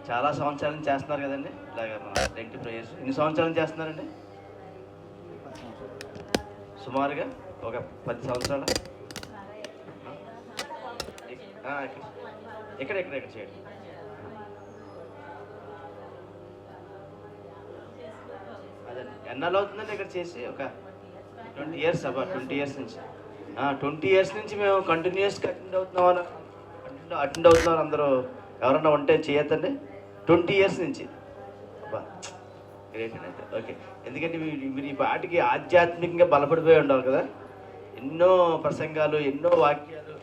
చాలా సంవత్సరాలు చేస్తున్నారు కదండి ఇలాగ మన లెంట్ ప్రేయర్స్. ఎన్ని సంవత్సరాలు చేస్తున్నారండి? సుమారుగా ఒక 10 సంవత్సరాలు. ఎక్కడ చేయండి. అదండి, ఎన్నాళ్ళు అవుతుందండి ఇక్కడ చేసి? ఒక 20 ఇయర్స్. 20 ఇయర్స్ నుంచి 20 ఇయర్స్ నుంచి మేము కంటిన్యూస్గా అటెండ్ అవుతున్నారు. అందరూ ఎవరన్నా ఉంటే చేయొద్దండి. 20 ఇయర్స్ నుంచి. అబ్బా, గ్రేట్ అండి. అయితే ఓకే, ఎందుకంటే మీరు ఈ పాటికి ఆధ్యాత్మికంగా బలపడిపోయి ఉండాలి కదా. ఎన్నో ప్రసంగాలు, ఎన్నో వాక్యాలు,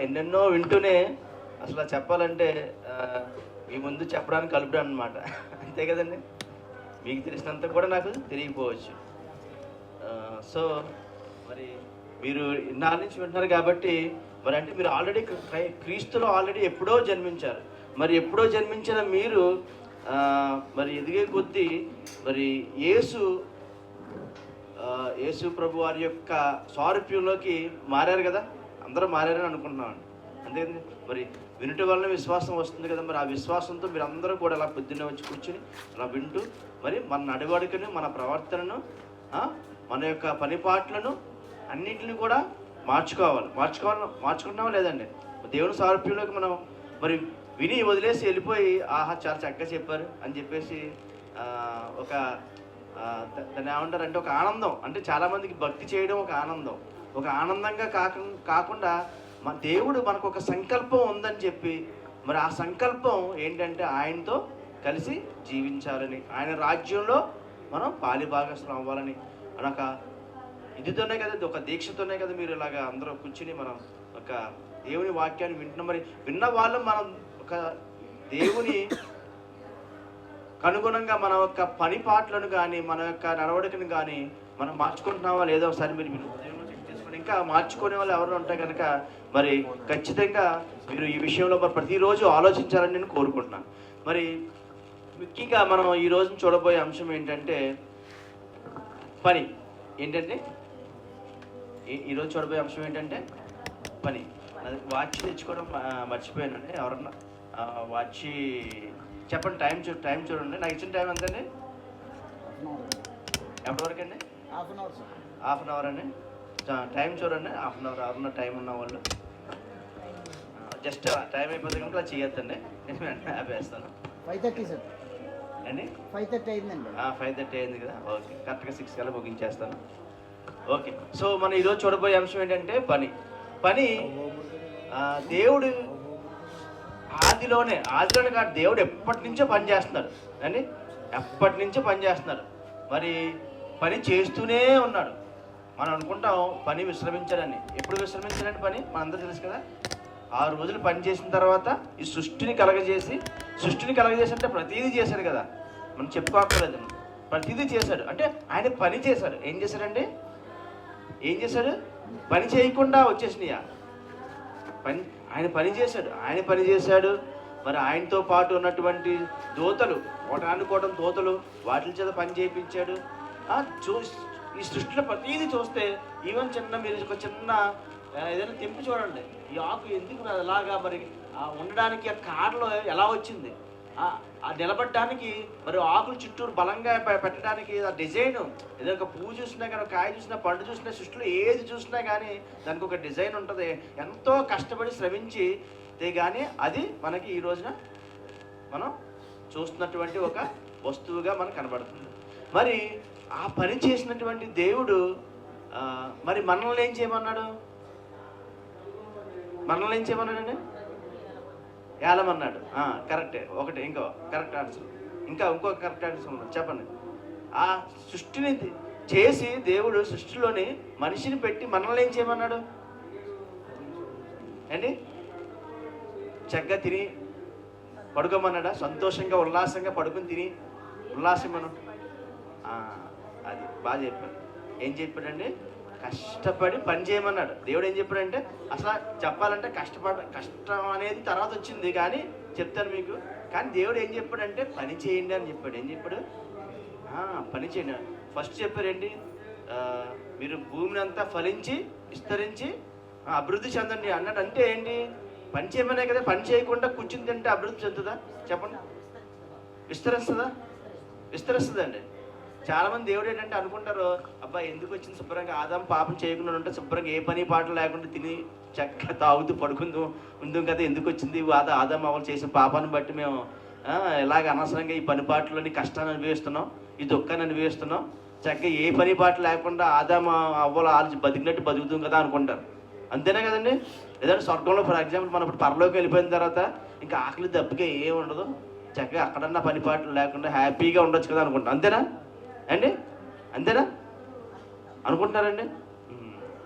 ఎన్నెన్నో వింటూనే అసలు చెప్పాలంటే మీ ముందు చెప్పడానికి కలుపుడు అనమాట. అంతే కదండి, మీకు తెలిసినంత కూడా నాకు తెలియకపోవచ్చు. సో మరి మీరు ఇన్నాళ్ళ నుంచి వింటున్నారు కాబట్టి, మరి అంటే మీరు ఆల్రెడీ క్రీస్తులో ఆల్రెడీ ఎప్పుడో జన్మించారు. మరి ఎప్పుడో జన్మించిన మీరు మరి ఎదిగే కొద్దీ మరి యేసు ప్రభు వారి యొక్క సారూప్యంలోకి మారారు కదా. అందరూ మారారని అనుకుంటున్నామండి. అంతేకదండి, మరి వినటం వలన విశ్వాసం వస్తుంది కదా. మరి ఆ విశ్వాసంతో మీరు అందరూ కూడా అలా పొద్దున్నే వచ్చి కూర్చుని అలా వింటూ మరి మన నడవడికను, మన ప్రవర్తనను, మన యొక్క పనిపాట్లను అన్నింటిని కూడా మార్చుకుంటున్నామా లేదండి? దేవుని సారూప్యంలోకి మనం మరి విని వదిలేసి వెళ్ళిపోయి ఆహా చాలా చక్కగా చెప్పారు అని చెప్పేసి ఒక దాన్ని ఏమంటారంటే ఒక ఆనందం. అంటే చాలామందికి భక్తి చేయడం ఒక ఆనందం. ఒక ఆనందంగా కాకుండా మన దేవుడు మనకు ఒక సంకల్పం ఉందని చెప్పి, మరి ఆ సంకల్పం ఏంటంటే ఆయనతో కలిసి జీవించాలని, ఆయన రాజ్యంలో మనం పాలిభాగస్వాములు అవ్వాలని అనొక ఇదితోనే కదా, ఒక దీక్షతోనే కదా మీరు ఇలాగా అందరూ కూర్చుని మనం ఒక దేవుని వాక్యాన్ని వింటున్నాం. మరి విన్న వాళ్ళు మనం ఒక దేవుని అనుగుణంగా మన యొక్క పని పాటలను కానీ, మన యొక్క నడవడికను కానీ మనం మార్చుకుంటున్నామా లేదో ఒకసారి మీరు చెక్ చేసుకుని, ఇంకా మార్చుకునే వాళ్ళు ఎవరు ఉంటే కనుక మరి ఖచ్చితంగా మీరు ఈ విషయంలో మరి ప్రతిరోజు ఆలోచించాలని నేను కోరుకుంటున్నాను. మరి ముఖ్యంగా మనం ఈ రోజు చూడబోయే అంశం ఏంటంటే పని. ఏంటంటే ఈరోజు చూడబోయే అంశం ఏంటంటే పని. అది వాచ్ తెచ్చుకోవడం మర్చిపోయానండి. ఎవరన్నా వాచ్ చెప్పండి, టైం చూడండి. నాకు ఇచ్చిన టైం ఎంతండి? ఎప్పటివరకు అండి? హాఫ్ అన్ అవర్ అండి. టైం చూడండి. హాఫ్ అన్ అవర్ ఉన్న టైం ఉన్న వాళ్ళు జస్ట్ టైం అయిపోతే కనుక అలా చేయొద్దండి. నేను వెంటనే ఆపేస్తాను. 5:30 సార్ అండి. 5:30 అయిందండి. 5:30 అయింది కదా. ఓకే, కరెక్ట్గా 6 కల్లా ముగించేస్తాను. ఓకే, సో మనం ఈరోజు చూడబోయే అంశం ఏంటంటే పని. దేవుడు ఆదిలోనే కాదు, దేవుడు ఎప్పటి నుంచో పని చేస్తున్నాడు అండి. ఎప్పటి నుంచో పని చేస్తున్నాడు. మరి పని చేస్తూనే ఉన్నాడు. మనం అనుకుంటాం పని విశ్రమించాలని. ఎప్పుడు విశ్రమించాలని పని మనందరూ తెలుసు కదా. 6 రోజులు పని చేసిన తర్వాత ఈ సృష్టిని కలగజేసి అంటే ప్రతిదీ చేశాడు కదా. మనం చెప్పుకోక్కర్లేదు, ప్రతిదీ చేశాడు. అంటే ఆయన పని చేశాడు. ఏం చేశాడండి? పని చేయకుండా వచ్చేసినాయా? ఆయన పని చేశాడు. మరి ఆయనతో పాటు ఉన్నటువంటి దూతలు, కోటానుకోవడం దూతలు, వాటి చేత పని చేయించాడు. ఈ సృష్టిలో ప్రతిదీ చూస్తే ఈవెన్ మీరు ఒక చిన్న ఏదైనా తెంపి చూడండి, ఈ ఆకు ఎందుకు అలాగా మరి ఉండడానికి ఆ కాడలో ఎలా వచ్చింది, ఆ నిలబడడానికి మరి ఆకులు చుట్టూరు బలంగా పెట్టడానికి ఆ డిజైన్. ఏదైనా ఒక పువ్వు చూసినా కానీ, కాయ చూసినా, పండు చూసినా, సృష్టిలో ఏది చూసినా కానీ దానికి ఒక డిజైన్ ఉంటుంది. ఎంతో కష్టపడి శ్రమించి కానీ అది మనకి ఈ రోజున మనం చూస్తున్నటువంటి ఒక వస్తువుగా మనకు కనబడుతుంది. మరి ఆ పని చేసినటువంటి దేవుడు మరి మనల్ని ఏం చేయమన్నాడు? అండి? ఏలమన్నాడు. కరెక్టే. ఒకటి ఇంకో కరెక్ట్ ఆన్సర్. ఇంకో కరెక్ట్ ఆన్సర్ ఉన్నాడు. చెప్పండి. ఆ సృష్టిని చేసి దేవుడు సృష్టిలోని మనిషిని పెట్టి మనల్ని ఏం చేయమన్నాడు అండి? చక్కగా తిని పడుకోమన్నాడా? సంతోషంగా ఉల్లాసంగా పడుకుని తిని ఉల్లాసం మనం అది బాగా చెప్పాడు. ఏం చెప్పాడండి? కష్టపడి పని చేయమన్నాడు. దేవుడు ఏం చెప్పాడంటే, అసలు చెప్పాలంటే కష్టం అనేది తర్వాత వచ్చింది కానీ చెప్తాను మీకు. కానీ దేవుడు ఏం చెప్పాడంటే పని చేయండి అని చెప్పాడు. ఏం చెప్పాడు? పని చేయండి. ఫస్ట్ చెప్పారేంటి? మీరు భూమిని అంతా ఫలించి విస్తరించి అభివృద్ధి చెందండి అన్నాడు. అంటే ఏంటి? పని చేయమనే కదా. పని చేయకుండా కూర్చుని తింటే అభివృద్ధి చెందుతుందా? చెప్పండి. విస్తరిస్తుందండి. చాలామంది దేవుడు ఏంటంటే అనుకుంటారు, అబ్బా ఎందుకు వచ్చింది, శుభ్రంగా ఆదాం పాపం చేయకుండా ఉంటే శుభ్రంగా ఏ పని పాటలు లేకుండా తిని చక్కగా తాగుతూ ఉందాం కదా, ఎందుకు వచ్చింది ఆదాం అవ్వలు చేసిన పాపాన్ని బట్టి మేము ఇలాగ అనవసరంగా ఈ పని పాటలని కష్టాన్ని అనుభవిస్తున్నాం, ఈ దుఃఖాన్ని అనుభవిస్తున్నాం, చక్కగా ఏ పని పాట లేకుండా ఆదాం అవ్వలు ఆలోచి బతికినట్టు బతుకుతాం కదా అనుకుంటారు. అంతేనా కదండి? ఏదైనా స్వర్గంలో ఫర్ ఎగ్జాంపుల్ మనం ఇప్పుడు పరలోకి వెళ్ళిపోయిన తర్వాత ఇంకా ఆకలి దెబ్బగా ఏం ఉండదు, చక్కగా అక్కడన్నా పని పాటలు లేకుండా హ్యాపీగా ఉండొచ్చు కదా అనుకుంటాం. అంతేనా అండి? అంతేనా అనుకుంటారండి?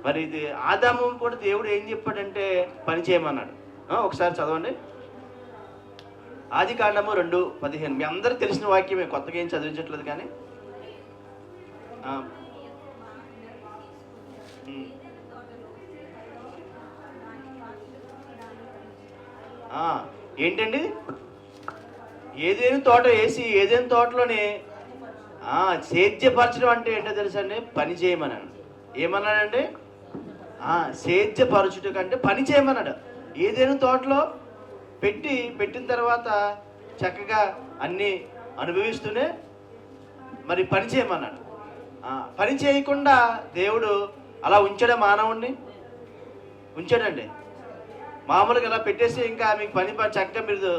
మరి ఇది ఆదాము కూడా దేవుడు ఏం చెప్పాడంటే పని చేయమన్నాడు. ఒకసారి చదవండి. ఆదికాండము 2:15. మీ అందరూ తెలిసిన వాక్యమే, కొత్తగా ఏం చదివించట్లేదు కానీ. ఏంటండి? ఏదేని తోట వేసి ఏదేని తోటలోనే సేద్యపరచడం అంటే ఏంటో తెలుసండి? పని చేయమన్నాడు. ఏమన్నాడండి? సేద్యపరచుట కంటే పని చేయమన్నాడు. ఏదేని తోటలో పెట్టిన తర్వాత చక్కగా అన్నీ అనుభవిస్తూనే మరి పని చేయమన్నాడు. పని చేయకుండా దేవుడు అలా ఉంచాడా మానవుణ్ణి? ఉంచాడండి. మామూలుగా ఇలా పెట్టేసి ఇంకా మీకు పని చక్కగా మీరు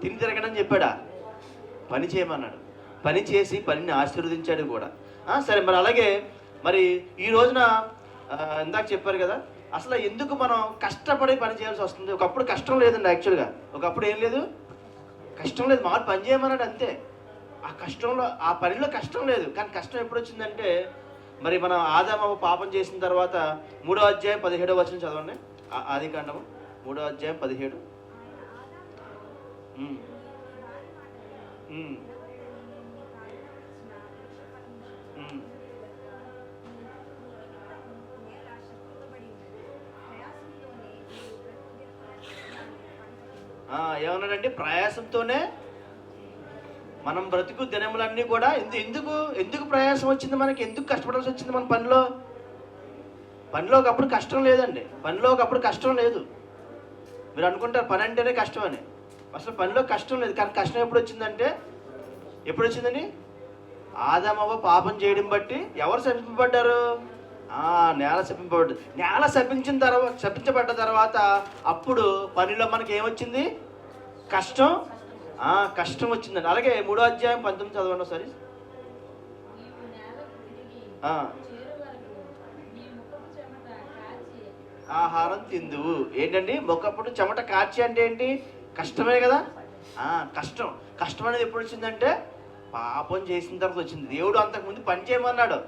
తిని తిరగడని చెప్పాడా? పని చేయమన్నాడు. పని చేసి పనిని ఆశీర్వదించాడు కూడా. సరే, మరి అలాగే మరి ఈ రోజున ఇందాక చెప్పారు కదా, అసలు ఎందుకు మనం కష్టపడి పని చేయాల్సి వస్తుంది? ఒకప్పుడు కష్టం లేదండి. యాక్చువల్గా ఒకప్పుడు ఏం లేదు, కష్టం లేదు, మామూలు పని చేయమన్నాడు అంతే. ఆ కష్టంలో ఆ పనిలో కష్టం లేదు. కానీ కష్టం ఎప్పుడు వచ్చిందంటే మరి మనం ఆదాము పాపం చేసిన తర్వాత 3వ అధ్యాయం 17వ వచనం చదవండి. ఆదికాండము 3వ అధ్యాయం 17. ఏమన్నాడంటే ప్రయాసంతోనే మనం బ్రతుకు దినములన్నీ కూడా ఎందుకు ప్రయాసం వచ్చింది మనకి? ఎందుకు కష్టపడాల్సి వచ్చింది మన పనిలో ఒకప్పుడు కష్టం లేదండి. పనిలో ఒకప్పుడు కష్టం లేదు. మీరు అనుకుంటారు పని అంటేనే కష్టం అని. అసలు పనిలో కష్టం లేదు. కానీ కష్టం ఎప్పుడు వచ్చిందండి? ఆదామవ్వ పాపం చేయడం బట్టి ఎవరు శపింపబడ్డారు? నేల శపింపబడ్డది. నేల శపించబడ్డ తర్వాత అప్పుడు పనిలో మనకి ఏమొచ్చింది? కష్టం వచ్చిందండి. అలాగే 3వ అధ్యాయం 19 చదవండి ఒకసారి. ఆహారం తిందువు. ఏంటండి? ఒకప్పుడు చెమట కార్చి అంటే ఏంటి? కష్టమే కదా. కష్టం అనేది ఎప్పుడు వచ్చిందంటే పాపం చేసిన తర్వాత వచ్చింది. దేవుడు అంతకుముందు పని చేయమన్నాడు,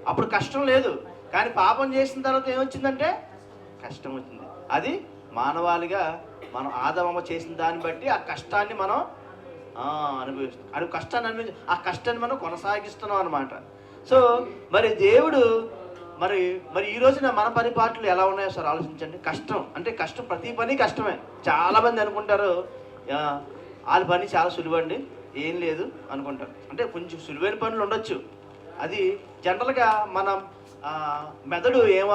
అప్పుడు కష్టం లేదు. కానీ పాపం చేసిన తర్వాత ఏమొచ్చిందంటే కష్టం వచ్చింది. అది మానవాళిగా మనం ఆదాము చేసిన దాన్ని బట్టి ఆ కష్టాన్ని మనం అనుభవిస్తున్నాం. ఆ కష్టాన్ని మనం కొనసాగిస్తున్నాం అనమాట. సో మరి దేవుడు మరి ఈ రోజున మన పని పాటలు ఎలా ఉన్నాయో సార్ ఆలోచించండి. కష్టం ప్రతి పని కష్టమే. చాలామంది అనుకుంటారు వాళ్ళ పని చాలా సులువండి, ఏం లేదు అనుకుంటారు. అంటే కొంచెం సులువైన పనులు ఉండొచ్చు. అది జనరల్గా మనం మెదడు ఏం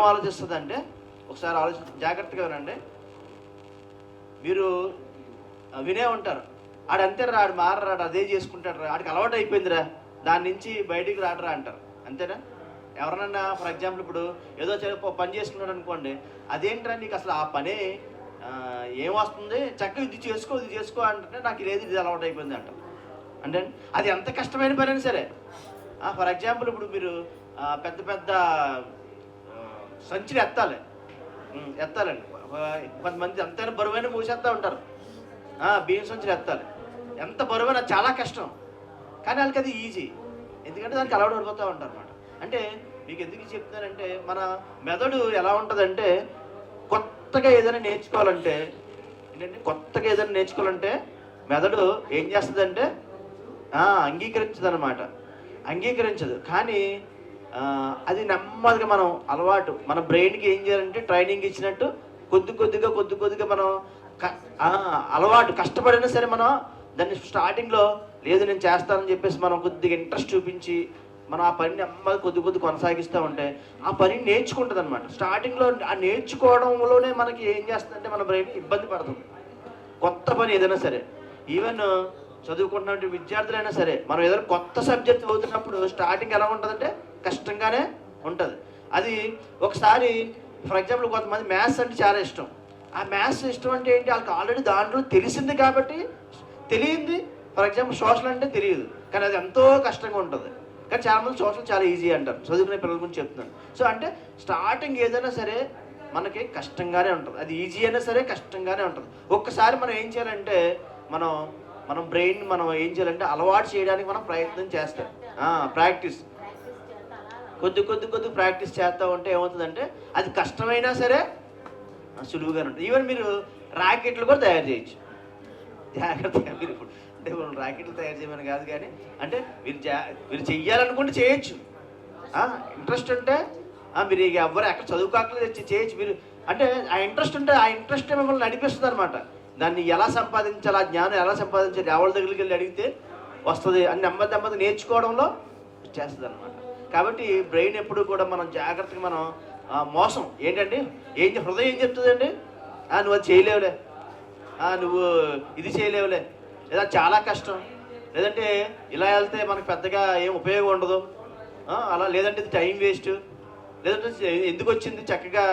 ఆలోచిస్తుంది అంటే, ఒకసారి జాగ్రత్తగా వినండి. మీరు వినే ఉంటారు, ఆడంతేరా, ఆడు మారరాడు, అదే చేసుకుంటాడు రా, ఆడికి అలవాటు అయిపోయిందిరా, దాని నుంచి బయటికి రాడరా అంటారు. అంతేనా? ఎవరన్నా ఫర్ ఎగ్జాంపుల్ ఇప్పుడు ఏదో పని చేసుకున్నాడు అనుకోండి, అదేంట్రా నీకు అసలు ఆ పనే ఏం వస్తుంది, చక్కగా ఇది చేసుకో అంటే నాకు ఇది అలవాటు అయిపోయింది అంటారు. అంటే అది ఎంత కష్టమైన పని అయినా సరే. ఫర్ ఎగ్జాంపుల్ ఇప్పుడు మీరు పెద్ద సంచిని ఎత్తాలండి. కొంతమంది ఎంతైనా బరువైన మూసేస్తూ ఉంటారు. బియ్యం సంచిని ఎత్తాలి, ఎంత బరువైన చాలా కష్టం. కానీ వాళ్ళకి అది ఈజీ, ఎందుకంటే దానికి అలవాటు పడిపోతూ ఉంటారు అన్నమాట. అంటే మీకు ఎందుకు చెప్తున్నానంటే, మన మెదడు ఎలా ఉంటుందంటే, కొత్తగా ఏదైనా నేర్చుకోవాలంటే మెదడు ఏం చేస్తుందంటే అంగీకరించదు. కానీ అది నెమ్మదిగా మనం మన బ్రెయిన్కి ఏం చేయాలంటే ట్రైనింగ్ ఇచ్చినట్టు కొద్ది కొద్దిగా మనం అలవాటు కష్టపడినా సరే మనం దాన్ని స్టార్టింగ్లో లేదు నేను చేస్తానని చెప్పేసి మనం కొద్దిగా ఇంట్రెస్ట్ చూపించి మనం ఆ పనిని నెమ్మది కొద్ది కొనసాగిస్తూ ఉంటే ఆ పని నేర్చుకుంటుంది అనమాట. స్టార్టింగ్లో ఆ నేర్చుకోవడంలోనే మనకి ఏం చేస్తుందంటే మన బ్రెయిన్ ఇబ్బంది పడుతుంది. కొత్త పని ఏదైనా సరే, ఈవెన్ చదువుకుంటున్న విద్యార్థులైనా సరే మనం ఏదైనా కొత్త సబ్జెక్ట్ చదువుతున్నప్పుడు స్టార్టింగ్ ఎలా ఉంటుందంటే కష్టంగానే ఉంటుంది. అది ఒకసారి ఫర్ ఎగ్జాంపుల్ కొంతమంది మ్యాథ్స్ అంటే చాలా ఇష్టం. ఆ మ్యాథ్స్ ఇష్టం అంటే ఏంటి, వాళ్ళకి ఆల్రెడీ దాంట్లో తెలిసింది కాబట్టి తెలియంది. ఫర్ ఎగ్జాంపుల్ సోషల్ అంటే తెలియదు, కానీ అది ఎంతో కష్టంగా ఉంటుంది. కానీ చాలామంది సోషల్ చాలా ఈజీ అంటారు, చదువుకునే పిల్లల గురించి చెప్తున్నాను. సో అంటే స్టార్టింగ్ ఏదైనా సరే మనకి కష్టంగానే ఉంటుంది, అది ఈజీ అయినా సరే కష్టంగానే ఉంటుంది. ఒక్కసారి మనం ఏం చేయాలంటే మనం బ్రెయిన్ మనం ఏం చేయాలంటే అలవాటు చేయడానికి మనం ప్రయత్నం చేస్తాం. ప్రాక్టీస్ కొద్ది ప్రాక్టీస్ చేస్తూ ఉంటే ఏమవుతుందంటే అది కష్టమైనా సరే సులువుగానే ఉంటుంది. ఈవెన్ మీరు ర్యాకెట్లు కూడా తయారు చేయొచ్చు జాగ్రత్తగా. మీరు ఇప్పుడు అంటే మనం ర్యాకెట్లు తయారు చేయమని కాదు, కానీ అంటే మీరు చెయ్యాలనుకుంటే చేయొచ్చు. ఇంట్రెస్ట్ ఉంటే మీరు ఎవరు ఎక్కడ చదువుకోకలేదు చేయొచ్చు. మీరు అంటే ఆ ఇంట్రెస్ట్ ఉంటే ఆ ఇంట్రెస్ట్ మిమ్మల్ని నడిపిస్తుంది అనమాట. దాన్ని ఎలా సంపాదించాలి, ఆ జ్ఞానం ఎలా సంపాదించాలి, ఎవరి దగ్గరికి వెళ్ళి అడిగితే వస్తుంది అని నెమ్మది నేర్చుకోవడంలో చేస్తుంది అనమాట. కాబట్టి బ్రెయిన్ ఎప్పుడు కూడా మనం జాగ్రత్తగా మనం మోసం ఏంటండి, హృదయం ఏం చెప్తుందండి, నువ్వు అది చేయలేవులే, నువ్వు ఇది చేయలేవులే, లేదా చాలా కష్టం, లేదంటే ఇలా వెళ్తే మనకు పెద్దగా ఏం ఉపయోగం ఉండదు, అలా లేదంటే ఇది టైం వేస్ట్, లేదంటే ఎందుకు వచ్చింది చక్కగా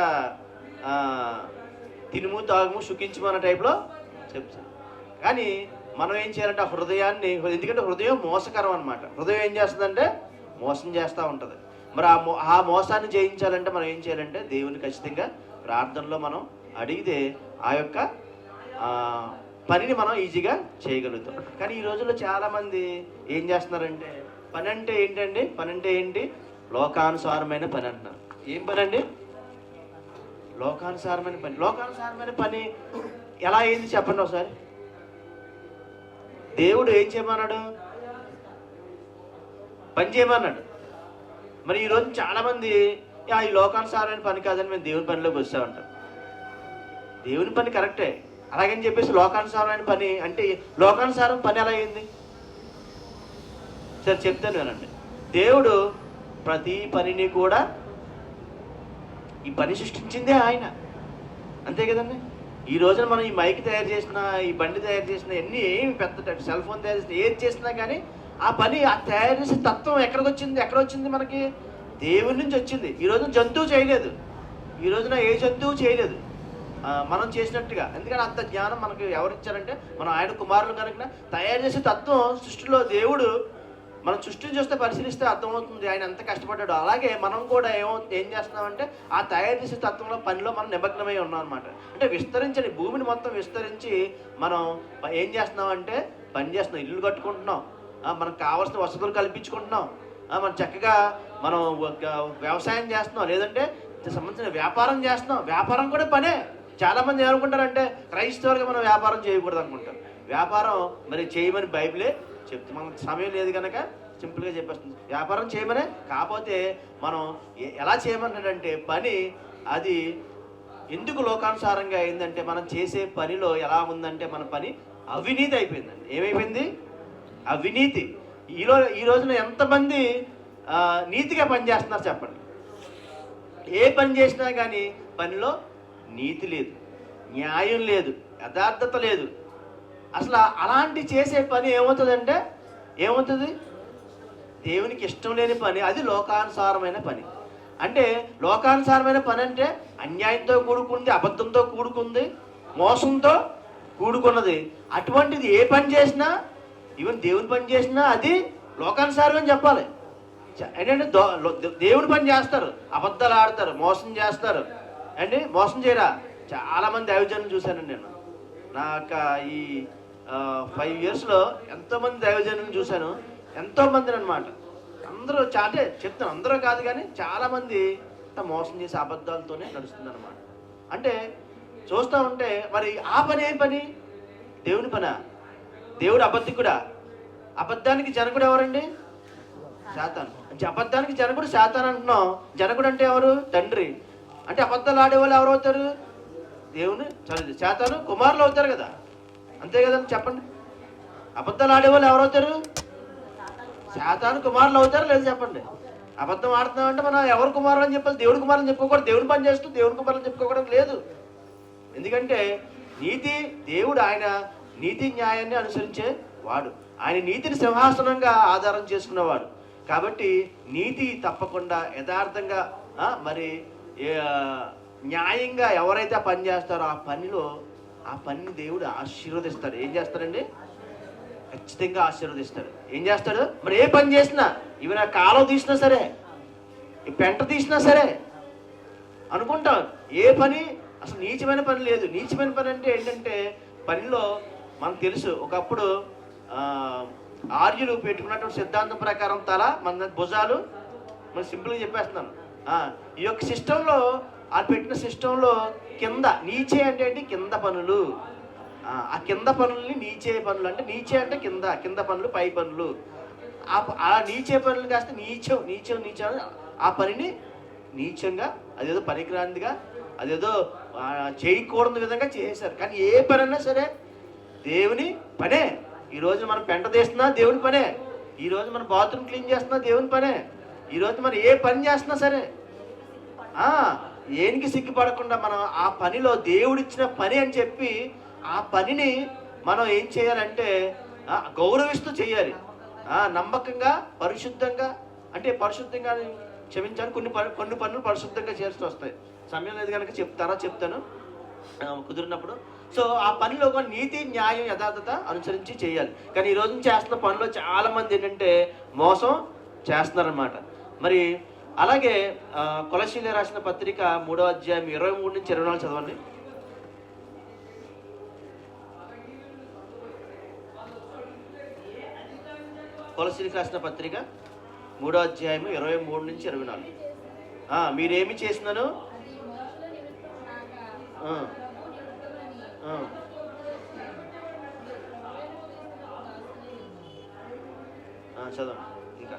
తినుము తాగుము సుఖించము అన్న టైప్లో చెప్తాను. కానీ మనం ఏం చేయాలంటే ఆ హృదయాన్ని, ఎందుకంటే హృదయం మోసకరం అనమాట. హృదయం ఏం చేస్తుందంటే మోసం చేస్తూ ఉంటుంది. మరి ఆ మోసాన్ని జయించాలంటే మనం ఏం చేయాలంటే దేవుని ఖచ్చితంగా ప్రార్థనలో మనం అడిగితే ఆ యొక్క పనిని మనం ఈజీగా చేయగలుగుతాం. కానీ ఈ రోజుల్లో చాలామంది ఏం చేస్తున్నారంటే పని అంటే ఏంటండి, పని అంటే ఏంటి, లోకానుసారమైన పని అంటున్నారు. ఏం పని అండి, లోకానుసారమైన పని. లోకానుసారమైన పని ఎలా అయింది చెప్పండి ఒకసారి. దేవుడు ఏం చేయమన్నాడు, పని చేయమన్నాడు. మరి ఈరోజు చాలామంది ఈ లోకానుసారమైన పని కాదని మేము దేవుని పనిలోకి వస్తామంటాం. దేవుని పని కరెక్టే, అలాగని చెప్పేసి లోకానుసారమైన పని అంటే లోకానుసారం పని ఎలా అయింది సరే చెప్తాను వినండి. దేవుడు ప్రతి పనిని కూడా ఈ పని సృష్టించిందే ఆయన, అంతే కదండి. ఈ రోజున మనం ఈ మైక్ తయారు చేసిన, ఈ బండి తయారు చేసిన, ఎన్ని ఏమి పెద్ద సెల్ ఫోన్ తయారు చేసిన, ఏది చేసినా కానీ ఆ పని ఆ తయారు చేసే తత్వం ఎక్కడ వచ్చింది మనకి, దేవుడి నుంచి వచ్చింది. ఈ రోజున జంతువు చేయలేదు, ఈ రోజున ఏ జంతువు చేయలేదు మనం చేసినట్టుగా. ఎందుకంటే అంత జ్ఞానం మనకు ఎవరు ఇచ్చారంటే మనం ఆయన కుమారులు కనుక. తయారు చేసే తత్వం సృష్టిలో దేవుడు, మనం సృష్టిని చూస్తే పరిశీలిస్తే అర్థమవుతుంది ఆయన ఎంత కష్టపడ్డాడు. అలాగే మనం కూడా ఏం చేస్తున్నామంటే ఆ తయారు చేసే తత్వంలో పనిలో మనం నిమగ్నమై ఉన్నాం అనమాట. అంటే విస్తరించండి, భూమిని మొత్తం విస్తరించి మనం ఏం చేస్తున్నామంటే పని చేస్తున్నాం, ఇల్లు కట్టుకుంటున్నాం, మనకు కావాల్సిన వసతులు కల్పించుకుంటున్నాం, మనం చక్కగా మనం వ్యవసాయం చేస్తున్నాం, లేదంటే సంబంధించిన వ్యాపారం చేస్తున్నాం. వ్యాపారం కూడా పనే. చాలామంది ఏమనుకుంటారంటే క్రైస్తవులుగా మనం వ్యాపారం చేయకూడదు అనుకుంటారు. వ్యాపారం మరి చేయమని బైబిలే చెప్తుంది. మనకు సమయం లేదు కనుక సింపుల్గా చెప్పేస్తుంది, వ్యాపారం చేయమనే. కాకపోతే మనం ఎలా చేయమన్నాడంటే పని అది ఎందుకు లోకానుసారంగా అయిందంటే మనం చేసే పనిలో ఎలా ఉందంటే మన పని అవినీతి అయిపోయిందండి. ఏమైపోయింది, అవినీతి. ఈ రోజున ఎంతమంది నీతిగా పనిచేస్తున్నారు చెప్పండి. ఏ పని చేసినా కానీ పనిలో నీతి లేదు, న్యాయం లేదు, యథార్థత లేదు. అసలు అలాంటి చేసే పని ఏమవుతుందంటే ఏమవుతుంది, దేవునికి ఇష్టం లేని పని, అది లోకానుసారమైన పని. అంటే లోకానుసారమైన పని అంటే అన్యాయంతో కూడుకుంది, అబద్ధంతో కూడుకుంది, మోసంతో కూడుకున్నది. అటువంటిది ఏ పని చేసినా, ఈవెన్ దేవుని పని చేసినా అది లోకానుసారం అని చెప్పాలి. ఏంటంటే దేవుని పని చేస్తారు, అబద్ధాలు ఆడతారు, మోసం చేస్తారు అండి. మోసం చేయరా, చాలామంది దైవజనులు చూశానండి నేను. నాకు ఈ 5 yearsలో ఎంతోమంది దైవజనులను చూశాను, ఎంతోమందిని అనమాట. అందరూ అంటే చెప్తాను, అందరూ కాదు కానీ చాలామంది మోసం చేసే అబద్ధాలతోనే నడుస్తుంది అనమాట. అంటే చూస్తూ ఉంటే మరి ఆ పని ఏం పని, దేవుని పనా? దేవుడు అబద్ధికుడా? అబద్ధానికి జనకుడు ఎవరండి? శాతాను. అబద్ధానికి జనకుడు శాతాను అంటున్నాం. జనకుడు అంటే ఎవరు? తండ్రి. అంటే అబద్ధాలు ఆడేవాళ్ళు ఎవరు అవుతారు? దేవుని శాతాను కుమారులు అవుతారు కదా, అంతే కదండి. చెప్పండి, అబద్ధాలు ఆడేవాళ్ళు ఎవరు అవుతారు? శాతాను కుమారులు అవుతారు లేదు చెప్పండి. అబద్ధం ఆడుతున్నామంటే మనం ఎవరు కుమారులు అని చెప్పాలి, దేవుడి కుమారులు చెప్పుకోకూడదు. దేవుని పని చేస్తూ దేవుని కుమారులు చెప్పుకోవడం లేదు. ఎందుకంటే నీతి, దేవుడు ఆయన నీతి న్యాయాన్ని అనుసరించే వాడు. ఆయన నీతిని సింహాసనంగా ఆధారం చేసుకున్నవాడు. కాబట్టి నీతి తప్పకుండా యథార్థంగా మరి న్యాయంగా ఎవరైతే ఆ పని చేస్తారో ఆ పనిని దేవుడు ఆశీర్వదిస్తాడు. ఏం చేస్తాడండి? ఖచ్చితంగా ఆశీర్వదిస్తాడు. ఏం చేస్తాడు? మరి ఏ పని చేసినా, ఇవి నా కాలువ తీసినా సరే, ఈ పెంట తీసినా సరే అనుకుంటాం. ఏ పని అసలు నీచమైన పని లేదు. నీచమైన పని అంటే ఏంటంటే, పనిలో మనకు తెలుసు ఒకప్పుడు ఆర్యులు పెట్టుకున్నటువంటి సిద్ధాంతం ప్రకారం తల, మన భుజాలు, మనం సింపుల్గా చెప్పేస్తున్నాను. ఈ యొక్క సిస్టంలో, ఆ పెట్టిన సిస్టంలో కింద నీచే అంటే ఏంటి? కింద పనులు. ఆ కింద పనుల్ని నీచే పనులు అంటే, నీచే అంటే కింద పనులు, పై పనులు. ఆ నీచే పనులు కాస్త నీచం ఆ పనిని నీచంగా, అదేదో పనికిరాందిగా, అదేదో చేయకూడని విధంగా చేశారు. కానీ ఏ పనైనా సరే దేవుని పనే. ఈరోజు మనం పెంట తీస్తున్నా దేవుని పనే. ఈరోజు మనం బాత్రూమ్ క్లీన్ చేస్తున్నా దేవుని పనే. ఈరోజు మనం ఏ పని చేస్తున్నా సరే ఏనికి సిగ్గుపడకుండా మనం ఆ పనిలో దేవుడిచ్చిన పని అని చెప్పి ఆ పనిని మనం ఏం చేయాలంటే గౌరవిస్తూ చేయాలి. నమ్మకంగా, పరిశుద్ధంగా. అంటే పరిశుద్ధంగా క్షమించాలి, కొన్ని పనులు పరిశుద్ధంగా చేస్తూ వస్తాయి. సమయం లేదు కనుక చెప్తాను కుదిరినప్పుడు. సో ఆ పనిలో నీతి, న్యాయం, యథార్థత అనుసరించి చేయాలి. కానీ ఈరోజు చేస్తున్న పనిలో చాలామంది ఏంటంటే మోసం చేస్తున్నారన్నమాట. మరి అలాగే కొలస్సీయులకు రాసిన పత్రిక 3వ అధ్యాయం 23 నుంచి 24 చదవండి. కొలస్సీయులకు రాసిన పత్రిక 3వ అధ్యాయం 23 నుంచి 24. మీరేమి చేసినాను చదవండి. ఇంకా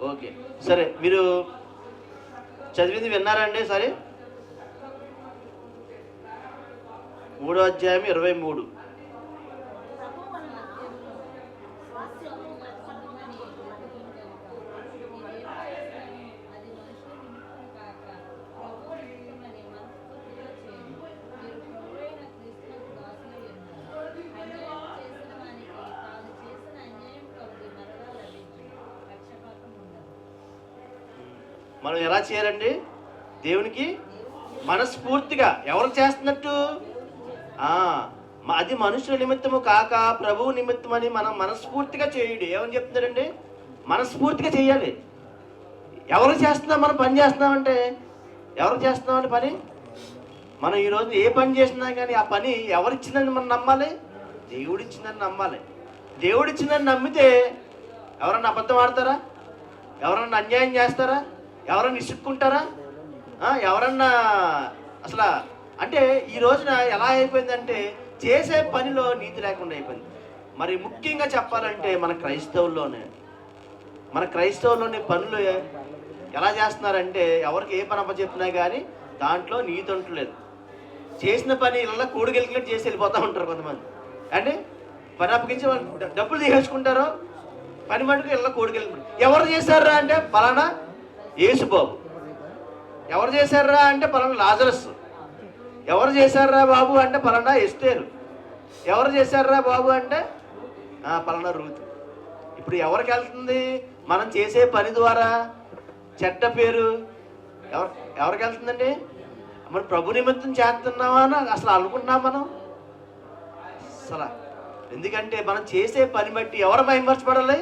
ఓకే, సరే. మీరు చదివింది విన్నారండి? సరే, 3వ అధ్యాయం 23. మనం ఎలా చేయాలండి? దేవునికి మనస్ఫూర్తిగా. ఎవరు చేస్తున్నట్టు? అది మనుషుల నిమిత్తము కాక ప్రభువు నిమిత్తమని మనం మనస్ఫూర్తిగా చేయుడు. ఏమని చెప్తున్నారండి? మనస్ఫూర్తిగా చేయాలి. ఎవరు చేస్తున్నాం? మనం పని చేస్తున్నామంటే ఎవరు చేస్తున్నామంటే పని? మనం ఈరోజు ఏ పని చేసినా కానీ ఆ పని ఎవరిచ్చిందని మనం నమ్మాలి? దేవుడిచ్చిందని నమ్మాలి. దేవుడిచ్చిందని నమ్మితే ఎవరన్నా అబద్ధం ఆడతారా? ఎవరన్నా అన్యాయం చేస్తారా? ఎవరన్నా ఇసుక్కుంటారా? ఎవరన్నా అసలు అంటే ఈ రోజున ఎలా అయిపోయిందంటే చేసే పనిలో నీతి లేకుండా అయిపోయింది. మరి ముఖ్యంగా చెప్పాలంటే మన క్రైస్తవుల్లోని పనులు ఎలా చేస్తున్నారంటే, ఎవరికి ఏ పని అప్పచెప్పినా కానీ దాంట్లో నీతి ఉండలేదు. చేసిన పని ఇలా కూడికెళ్ళినట్టు చేసి వెళ్ళిపోతూ ఉంటారు కొంతమంది. అంటే పని అప్పగించి వాళ్ళు డబ్బులు తీసేసుకుంటారు, పని మటుకు ఇలా కూడికెళ్ళి. ఎవరు చేశారా అంటే పలానా యేసుబాబు. ఎవరు చేశారా అంటే పలానా లాజరస్. ఎవరు చేశారా బాబు అంటే పలానా ఎస్తేరు. ఎవరు చేశారా బాబు అంటే పలానా రూతు. ఇప్పుడు ఎవరికి వెళ్తుంది? మనం చేసే పని ద్వారా చెడ్డ పేరు ఎవరికి వెళ్తుందండి? మరి ప్రభు నిమిత్తం చేస్తున్నామా అని అసలు అనుకుంటున్నాం మనం అసలు. ఎందుకంటే మనం చేసే పని బట్టి ఎవరు మహిమపరచబడాలి?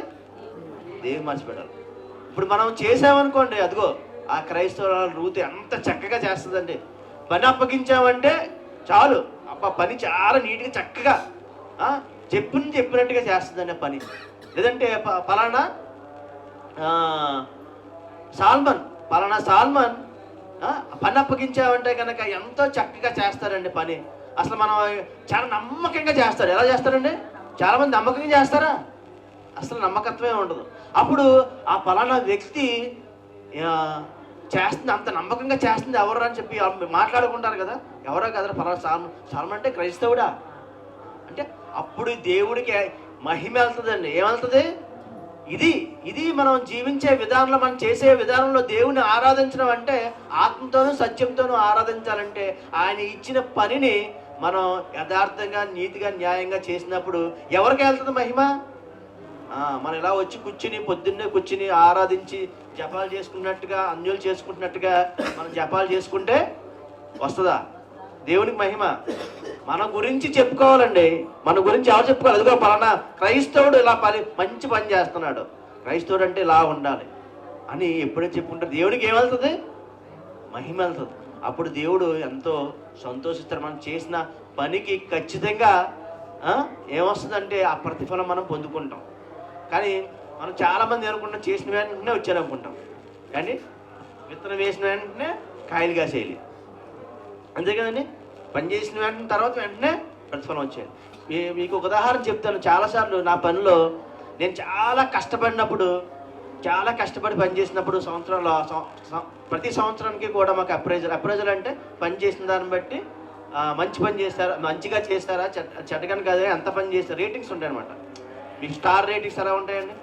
దేవుడు మర్చిపెట్టాలి. ఇప్పుడు మనం చేసామనుకోండి, అదిగో ఆ క్రైస్తవ రూతు ఎంత చక్కగా చేస్తుందండి. పని అప్పగించామంటే చాలు, పని చాలా నీట్గా చక్కగా చెప్పినట్టుగా చేస్తుందండి ఆ పని. లేదంటే పలానా సాల్మన్ పని అప్పగించామంటే కనుక ఎంతో చక్కగా చేస్తారండి పని. అసలు మనం చాలా నమ్మకంగా చేస్తారు. ఎలా చేస్తారండి? చాలామంది నమ్మకంగా చేస్తారా? అసలు నమ్మకత్వమే ఉండదు. అప్పుడు ఆ పలానా వ్యక్తి చేస్తుంది, అంత నమ్మకంగా చేస్తుంది ఎవరు అని చెప్పి మాట్లాడుకుంటారు కదా. ఎవరో కదా పలానా సాల్మన్ అంటే క్రైస్తవుడా అంటే అప్పుడు దేవుడికి మహిమ వెళ్తుందండి. ఏమెళ్తుంది? ఇది ఇది మనం జీవించే విధానంలో, మనం చేసే విధానంలో దేవుని ఆరాధించడం అంటే ఆత్మతోనూ సత్యంతోనూ ఆరాధించాలంటే ఆయన ఇచ్చిన పనిని మనం యథార్థంగా, నీతిగా, న్యాయంగా చేసినప్పుడు ఎవరికి వెళ్తుంది మహిమ? మనం ఇలా వచ్చి కూర్చుని పొద్దున్నే కూర్చుని ఆరాధించి జపాలు చేసుకున్నట్టుగా, అన్యులు చేసుకుంటున్నట్టుగా మనం జపాలు చేసుకుంటే వస్తుందా దేవునికి మహిమ? మన గురించి చెప్పుకోవాలండి. మన గురించి ఎవరు చెప్పుకోవాలి? అదిగో పలానా క్రైస్తవుడు ఇలా మంచి పని చేస్తున్నాడు, క్రైస్తవుడు అంటే ఇలా ఉండాలి అని ఎప్పుడైతే చెప్పుకుంటారు దేవునికి ఏమవుతుంది? మహిమ వెళ్తుంది. అప్పుడు దేవుడు ఎంతో సంతోషిస్తారు. మనం చేసిన పనికి ఖచ్చితంగా ఏమొస్తుందంటే ఆ ప్రతిఫలం మనం పొందుకుంటాం. కానీ మనం చాలామంది అనుకుంటాం చేసిన వెంటనే వచ్చారనుకుంటాం, కానీ విత్తనం వేసిన వెంటనే కాయలు కాసేయాలి, అంతే కదండి. పని చేసిన వెంటనే తర్వాత వెంటనే ప్రతిఫలం వచ్చేది. మీకు ఒక ఉదాహరణ చెప్తాను. చాలాసార్లు నా పనిలో నేను చాలా కష్టపడినప్పుడు, చాలా కష్టపడి పని చేసినప్పుడు సంవత్సరంలో ప్రతి సంవత్సరానికి కూడా మాకు అప్రైజల్ అంటే పని చేసిన దాన్ని బట్టి మంచి పని చేస్తారా, మంచిగా చేస్తారా, చెడ్డగా కాదు, ఎంత పని చేస్తారు రేటింగ్స్ ఉంటాయి అనమాట. మీకు స్టార్ రేటింగ్స్ ఎలా ఉంటాయండి?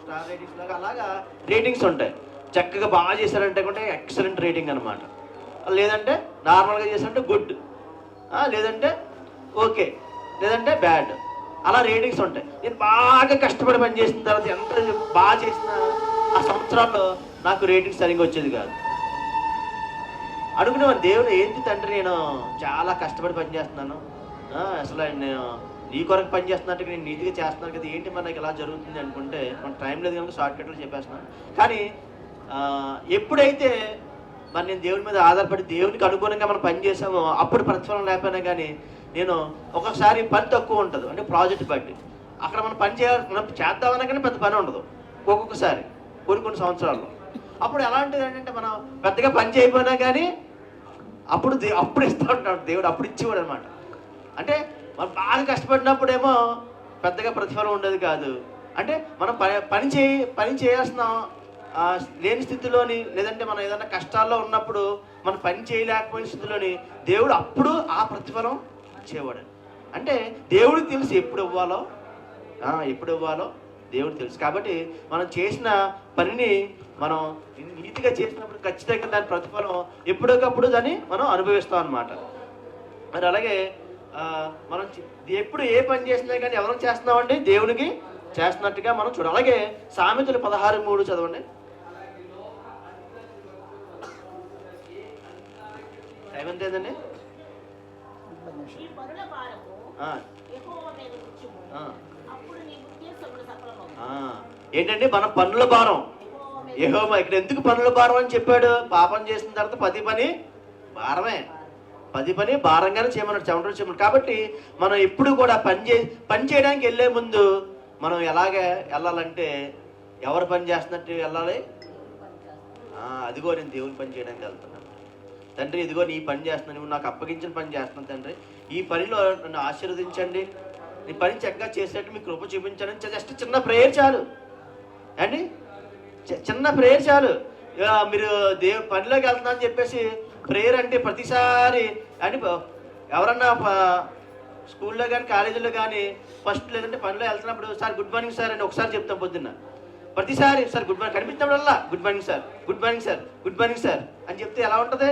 స్టార్ రేటింగ్స్ లాగా అలాగా రేటింగ్స్ ఉంటాయి. చక్కగా బాగా చేశారంటే కూడా ఎక్సలెంట్ రేటింగ్ అనమాట. లేదంటే నార్మల్గా చేశారంటే గుడ్, లేదంటే ఓకే, లేదంటే బ్యాడ్, అలా రేటింగ్స్ ఉంటాయి. నేను బాగా కష్టపడి పని చేసిన తర్వాత ఎంత బాగా చేసిన ఆ సంవత్సరాల్లో నాకు రేటింగ్స్ సరిగ్గా వచ్చేది కాదు. అడుగునేవాడు దేవుడు, ఏంటి తండ్రి నేను చాలా కష్టపడి పని చేస్తున్నాను, అసలు నేను నీ కొరకు పని చేస్తున్నట్టుగా నేను నీట్గా చేస్తున్నాను కదా, ఏంటి మనకి ఇలా జరుగుతుంది అనుకుంటే మన టైం లేదు కనుక షార్ట్ కట్లో చెప్పేస్తున్నాను. కానీ ఎప్పుడైతే మరి నేను దేవుని మీద ఆధారపడి దేవునికి అనుగుణంగా మనం పని చేసామో అప్పుడు ప్రతిఫలం లేకపోయినా కానీ నేను ఒక్కొక్కసారి పని తక్కువ ఉంటుంది, అంటే ప్రాజెక్ట్ బట్టి అక్కడ మనం పని చేద్దామన్నా కానీ పెద్ద పని ఉండదు ఒక్కొక్కసారి కొన్ని సంవత్సరాల్లో. అప్పుడు ఎలాంటిది ఏంటంటే మనం పెద్దగా పని చేయకపోయినా కానీ అప్పుడు ఇస్తూ ఉంటాడు దేవుడు, అప్పుడు ఇచ్చేవాడు అనమాట. అంటే మనం బాగా కష్టపడినప్పుడేమో పెద్దగా ప్రతిఫలం ఉండేది కాదు. అంటే మనం పని చేయాల్సిన లేని స్థితిలోని, లేదంటే మనం ఏదైనా కష్టాల్లో ఉన్నప్పుడు మనం పని చేయలేకపోయిన స్థితిలోని దేవుడు అప్పుడు ఆ ప్రతిఫలం ఇచ్చేవాడు. అంటే దేవుడికి తెలుసు ఎప్పుడు ఇవ్వాలో దేవుడు తెలుసు. కాబట్టి మనం చేసిన పనిని మనం నీతిగా చేసినప్పుడు ఖచ్చితంగా దాని ప్రతిఫలం ఎప్పటికప్పుడు దాన్ని మనం అనుభవిస్తాం అన్నమాట. మరి అలాగే మనం ఎప్పుడు ఏ పని చేసినా కానీ ఎవరికి చేస్తున్నామండి? దేవునికి చేస్తున్నట్టుగా మనం చూడాలి. అలాగే సామెతలు 16:3 చదవండి. టైం ఎంత ఏందండి? ఏంటండి మన పనుల భారం యెహోవా. ఇక్కడ ఎందుకు పనుల భారం అని చెప్పాడు? పాపం చేసిన తర్వాత 10 పని భారమే, 10 పని భారంగానే చేయమన్నాడు, చెమటలు చేయమన్నాడు. కాబట్టి మనం ఎప్పుడు కూడా పని చేయడానికి వెళ్ళే ముందు మనం ఎలాగే వెళ్ళాలంటే ఎవరు పని చేస్తున్నట్టు వెళ్ళాలి? అదిగో నేను దేవుని పని చేయడానికి వెళ్తున్నాను తండ్రి, ఇదిగో నీ పని చేస్తున్నాను, నువ్వు నాకు అప్పగించిన పని చేస్తున్నాను తండ్రి, ఈ పనిలో నన్ను ఆశీర్వదించండి, నీ పని చక్కగా చేసేట్టు మీ కృప చూపించండి. జస్ట్ చిన్న ప్రేయర్ చాలు అండి, చిన్న ప్రేయర్ చాలు. మీరు పనిలోకి వెళ్తున్నా అని చెప్పేసి ప్రేయర్ అంటే ప్రతిసారి అని ఎవరన్నా స్కూల్లో కానీ కాలేజీలో కానీ ఫస్ట్ లేదంటే పనిలో వెళ్తున్నప్పుడు సార్ గుడ్ మార్నింగ్ సార్ అని ఒకసారి చెప్తాం పొద్దున్న, ప్రతిసారి సార్ గుడ్ మార్నింగ్ కనిపించినప్పుడల్లా good morning sir, good morning sir, good morning sir అని చెప్తే ఎలా ఉంటుంది?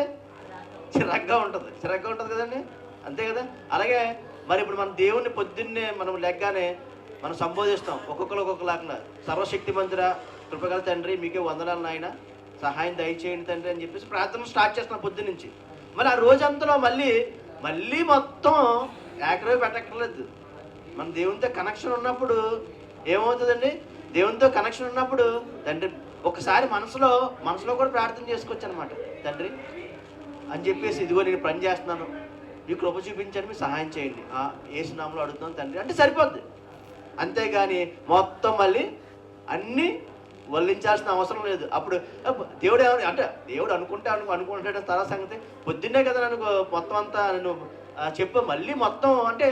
చిరాగ్గా ఉంటుంది కదండి, అంతే కదా. అలాగే మరి ఇప్పుడు మన దేవుణ్ణి పొద్దున్నే మనం లెగ్గానే మనం సంబోధిస్తాం, ఒక్కొక్కలాగా సర్వశక్తి మందిర కృపగల తండ్రి మీకే వందనాలు నాయన, సహాయం దయచేయండి తండ్రి అని చెప్పేసి ప్రార్థన స్టార్ట్ చేస్తున్నాం పొద్దున్నుంచి. మరి ఆ రోజంతలో మళ్ళీ మొత్తం ఏకరవి పెట్టక్కర్లేదు. మన దేవునితో కనెక్షన్ ఉన్నప్పుడు ఏమవుతుందండి? దేవునితో కనెక్షన్ ఉన్నప్పుడు తండ్రి ఒకసారి మనసులో కూడా ప్రార్థన చేసుకోవచ్చు అనమాట. తండ్రి అని చెప్పేసి ఇదిగో నేను పని చేస్తున్నాను, మీ కృప చూపించండి, మీరు సహాయం చేయండి, యేసు నామములో అడుగుతున్నాను తండ్రి అంటే సరిపోద్ది. అంతేగాని మొత్తం మళ్ళీ అన్నీ వల్లించాల్సిన అవసరం లేదు. అప్పుడు దేవుడు అంటే దేవుడు అనుకుంటాడు తన సంగతి, పొద్దున్నే కదా నన్ను మొత్తం అంతా నన్ను చెప్పు, మళ్ళీ మొత్తం అంటే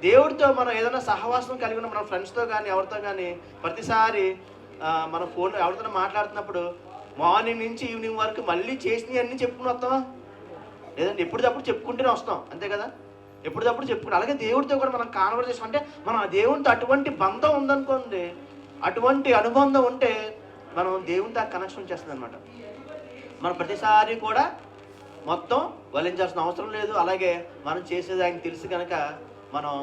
దేవుడితో మనం ఏదైనా సహవాసం కలిగి ఉన్న మన ఫ్రెండ్స్తో కానీ ఎవరితో కానీ ప్రతిసారి మన ఫోన్లో ఎవరితో మాట్లాడుతున్నప్పుడు మార్నింగ్ నుంచి ఈవినింగ్ వరకు మళ్ళీ చేసినవి అన్నీ చెప్పుకుని వస్తామా? లేదంటే ఎప్పుడప్పుడు చెప్పుకుంటూనే వస్తాం, అంతే కదా, ఎప్పుడప్పుడు చెప్పుకుంటాం. అలాగే దేవుడితో కూడా మనం కాన్వర్సేషన్ అంటే మనం ఆ దేవునితో అటువంటి బంధం ఉందనుకోండి, అటువంటి అనుబంధం ఉంటే మనం దేవునితో కనెక్షన్ చేస్తుంది అనమాట. మనం ప్రతిసారి కూడా మొత్తం వలించాల్సిన అవసరం లేదు. అలాగే మనం చేసేది ఆయన తెలుసు కనుక మనం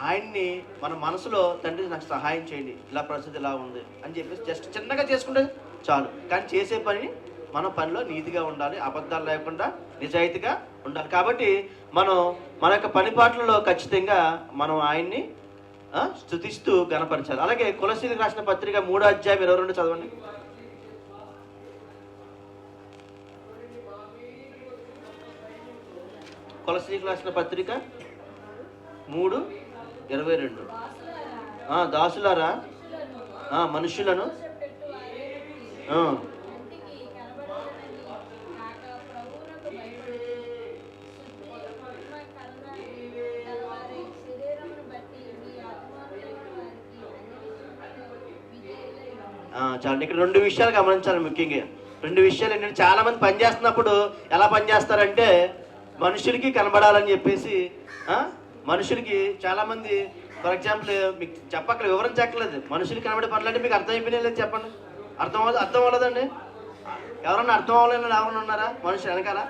ఆయన్ని మన మనసులో తండ్రి నాకు సహాయం చేయండి, ఇలా పరిస్థితి ఇలా ఉంది అని చెప్పేసి జస్ట్ చిన్నగా చేసుకుంటే చాలు. కానీ చేసే పని మన పనిలో నీతిగా ఉండాలి, అబద్ధాలు లేకుండా నిజాయితీగా ఉండాలి. కాబట్టి మనం మన యొక్క పనిపాట్లలో ఖచ్చితంగా మనం ఆయన్ని స్తుతిస్తూ గణపరచాలి. అలాగే కొలసీలకు రాసిన పత్రిక 3:22 చదవండి. కొలసీలకు రాసిన పత్రిక 3:22. దాసులారా మనుషులను చాలండి. ఇక్కడ 2 విషయాలు గమనించాలి. ముఖ్యంగా 2 విషయాలు ఏంటంటే, చాలా మంది పని చేస్తున్నప్పుడు ఎలా పనిచేస్తారంటే మనుషులకి కనబడాలని చెప్పేసి మనుషులకి చాలామంది ఫర్ ఎగ్జాంపుల్ మీకు చెప్పక్కర్లేదు, వివరించక్కర్లేదు. మనుషులకి కనబడే పనులు అంటే మీకు అర్థమైపోయినా లేదు చెప్పండి. అర్థం అవ్వలేదండి? ఎవరన్నా అర్థం అవ్వలేని ఎవరన్నా ఉన్నారా? మనుషులు వెనకాల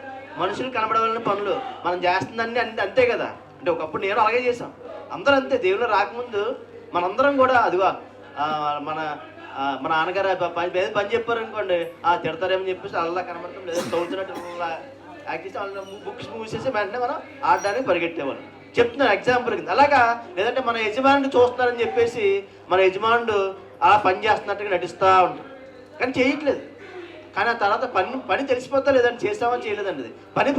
మనుషులు కనబడవలసిన పనులు మనం చేస్తుందండి అంతే కదా. అంటే ఒకప్పుడు నేను అలాగే చేశాం, అందరూ అంతే. దేవుళ్ళు రాకముందు మనందరం కూడా అదిగో మన నాన్నగారు పని చెప్పారు అనుకోండి, తిడతారేమని చెప్పేసి అలా కనబడతాం, లేదా చదువుతున్నట్టు యాక్ట్ చేసి వాళ్ళ బుక్స్ మూసేసి వెంటనే మనం ఆడడానికి పరిగెట్టేవాళ్ళు. చెప్తున్నాను ఎగ్జాంపుల్ కింద. అలాగా లేదంటే మన యజమానుడు చూస్తున్నారని చెప్పేసి మన యజమానుడు అలా పని చేస్తున్నట్టుగా నటిస్తూ ఉంటారు, కానీ చేయట్లేదు. కానీ ఆ తర్వాత పని తెలిసిపోతా లేదండి, చేస్తామని చేయలేదండి. అది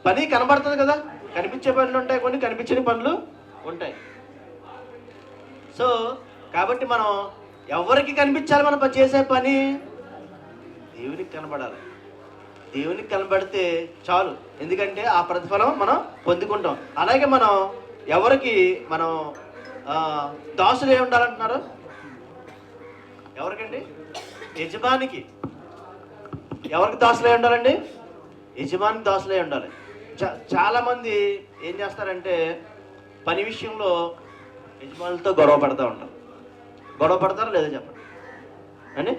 పని కనబడుతుంది కదా. కనిపించే పనులు ఉంటాయి, కొన్ని కనిపించని పనులు ఉంటాయి. సో కాబట్టి మనం ఎవరికి కనిపించాలి? మనం చేసే పని దేవునికి కనబడాలి. దేవునికి కనబడితే చాలు, ఎందుకంటే ఆ ప్రతిఫలం మనం పొందుకుంటాం. అలాగే మనం ఎవరికి మనం దాసులు ఏమి ఉండాలంటున్నారు? ఎవరికండి? యజమానికి. ఎవరికి దాసులై ఉండాలండి? యజమానికి దాసులై ఉండాలి. చాలామంది ఏం చేస్తారంటే పని విషయంలో యజమానులతో గొడవ పడుతూ ఉంటారు. గొడవ పడతారా లేదా చెప్పండి అండి?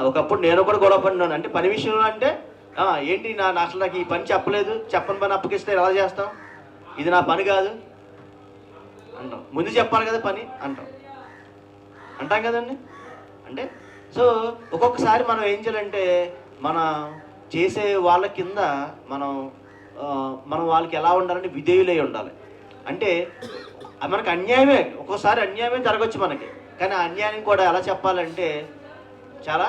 ఒకప్పుడు నేను కూడా గొడవ పడినాను. అంటే పని విషయంలో అంటే ఏంటి అసలు నాకు ఈ పని చెప్పలేదు, చెప్పని పని అప్పగిస్తే ఎలా చేస్తాం, ఇది నా పని కాదు అంటాం. ముందు చెప్పాలి కదా పని అంటాం కదండి. అంటే సో ఒక్కొక్కసారి మనం ఏం చేయాలంటే మన చేసే వాళ్ళ కింద మనం వాళ్ళకి ఎలా ఉండాలంటే విధేయులై ఉండాలి. అంటే మనకు అన్యాయమే, ఒక్కోసారి అన్యాయమే జరగవచ్చు మనకి. కానీ ఆ అన్యాయం కూడా ఎలా చెప్పాలంటే చాలా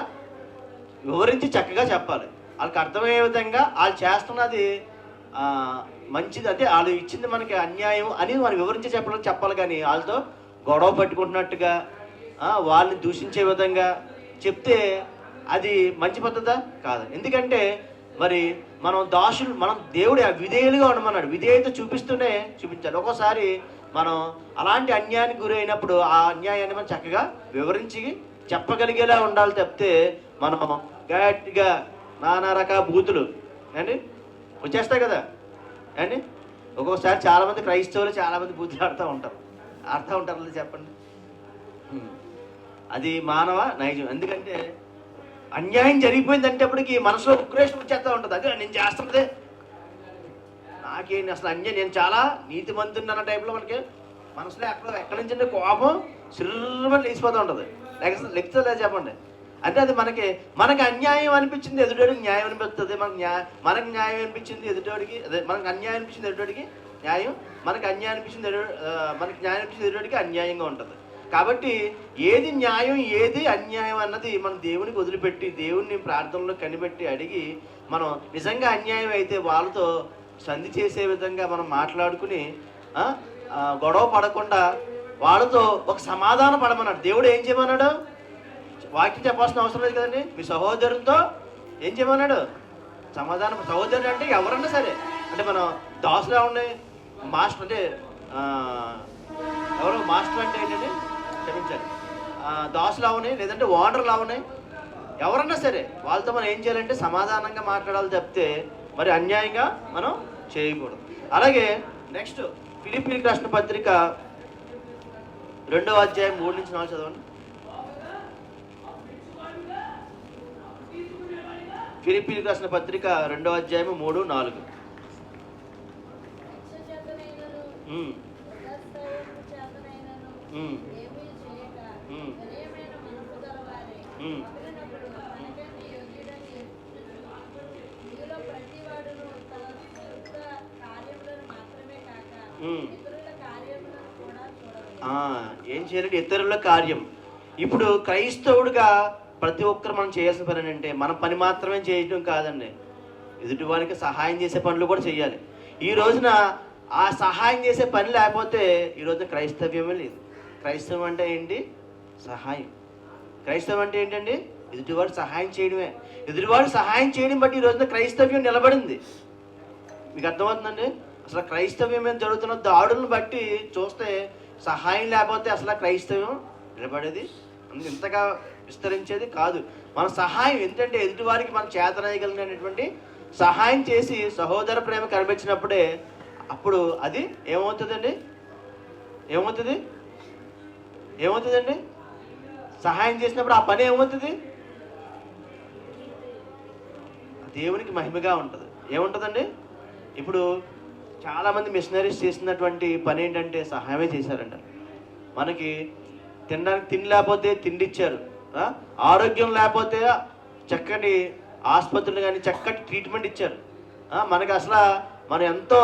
వివరించి చక్కగా చెప్పాలి. వాళ్ళకి అర్థమయ్యే విధంగా వాళ్ళు చేస్తున్నది మంచిది, అంటే వాళ్ళు ఇచ్చింది మనకి అన్యాయం అని మనం వివరించి చెప్పాలి. కానీ వాళ్ళతో గొడవ పెట్టుకుంటున్నట్టుగా వాళ్ళని దూషించే విధంగా చెప్తే అది మంచి పద్ధతి కాదు. ఎందుకంటే మరి మనం దేవుడు విధేయులుగా ఉండమన్నాడు. విధేయత చూపించాలి. ఒక్కోసారి మనం అలాంటి అన్యాయానికి గురైనప్పుడు ఆ అన్యాయాన్ని మనం చక్కగా వివరించి చెప్పగలిగేలా ఉండాలి. తప్పితే మనం గట్టిగా నానా రకాల బూతులు అండి వచ్చేస్తాయి కదా అండి. ఒక్కొక్కసారి చాలామంది క్రైస్తవులు చాలామంది బూతులు ఆడుతూ ఉంటారు చెప్పండి. అది మానవ నైజం. ఎందుకంటే అన్యాయం జరిగిపోయిందంటే అప్పటికి మనసులో ఉక్రేషం వచ్చేస్తూ ఉంటుంది. అదే నేను చేస్తున్నదే నాకేంటి అసలు అన్యాయం, నేను చాలా నీతిమంతున్న టైంలో మనకి మనసులో ఎక్కడి నుంచి కోపం శరీరం లేచిపోతూ ఉంటుంది. లెక్చర్ చెప్పండి. అంటే అది మనకి అన్యాయం అనిపించింది, ఎదుటోడికి న్యాయం అనిపిస్తుంది. మనకి న్యాయం అనిపించింది ఎదుటోడికి, అదే మనకి అన్యాయం అనిపించింది ఎదుటోడికి న్యాయం, మనకి న్యాయం అనిపించింది ఎదుటోడికి అన్యాయంగా ఉంటుంది. కాబట్టి ఏది న్యాయం ఏది అన్యాయం అన్నది మనం దేవునికి వదిలిపెట్టి దేవుడిని ప్రార్థనలో కనిపెట్టి అడిగి మనం నిజంగా అన్యాయం అయితే వాళ్ళతో సంధి చేసే విధంగా మనం మాట్లాడుకుని గొడవ పడకుండా వాళ్ళతో ఒక సమాధానం పడమన్నాడు. దేవుడు ఏం చేయమన్నాడు? వాక్యం చెప్పాల్సిన అవసరం లేదు కదండి. మీ సహోదరులతో ఏం చేయమన్నాడు? సమాధానం. సహోదరుడు అంటే ఎవరన్నా సరే, అంటే మనం దాసులా ఉండే మాస్టర్ అంటే ఎవరు మాస్టర్ అంటే ఏంటంటే క్షమించాలి, దాసులా ఉన్నాయి లేదంటే ఓనర్లా ఉన్నాయి, ఎవరన్నా సరే వాళ్ళతో మనం ఏం చేయాలంటే సమాధానంగా మాట్లాడాలి తప్పితే మరి అన్యాయంగా మనం చేయకూడదు. అలాగే నెక్స్ట్ ఫిలిప్పీలకు రాసిన పత్రిక 2వ అధ్యాయం 3 నుంచి 4 చదవండి. ఫిలిప్పీయులకు రాసిన పత్రిక 2వ అధ్యాయం 3, 4. ఏం చేయాలంటే ఇతరుల కార్యం. ఇప్పుడు క్రైస్తవుడిగా ప్రతి ఒక్కరు మనం చేయాల్సిన పని ఏంటంటే మన పని మాత్రమే చేయడం కాదండి, ఎదుటి వారికి సహాయం చేసే పనులు కూడా చేయాలి. ఈ రోజున ఆ సహాయం చేసే పని లేకపోతే ఈ రోజున క్రైస్తవ్యమే లేదు. క్రైస్తవం అంటే ఏంటి? సహాయం. క్రైస్తవం అంటే ఏంటండి? ఎదుటివాడు సహాయం చేయడమే. ఎదుటివాడు సహాయం చేయడం బట్టి ఈ రోజున క్రైస్తవ్యం నిలబడింది. మీకు అర్థమవుతుందండి? అసలు క్రైస్తవ్యం మీద జరుగుతున్న దాడులను బట్టి చూస్తే సహాయం లేకపోతే అసలు క్రైస్తవ్యం నిలబడేది, ఇంతగా విస్తరించేది కాదు. మన సహాయం ఏంటంటే ఎదుటివారికి మనం చేతనయగలిగినటువంటి సహాయం చేసి సహోదర ప్రేమ కనిపించినప్పుడే అప్పుడు అది ఏమవుతుందండి? ఏమవుతుందండి? సహాయం చేసినప్పుడు ఆ పని ఏమవుతుంది? దేవునికి మహిమగా ఉంటుంది. ఏముంటుందండి? ఇప్పుడు చాలామంది మిషనరీస్ చేసినటువంటి పని ఏంటంటే సహాయమే చేశారంట. మనకి తినడానికి తిండి లేకపోతే తిండి ఇచ్చారు, ఆరోగ్యం లేకపోతే చక్కటి ఆసుపత్రులు కానీ చక్కటి ట్రీట్మెంట్ ఇచ్చారు, మనకి అసలు మనం ఎంతో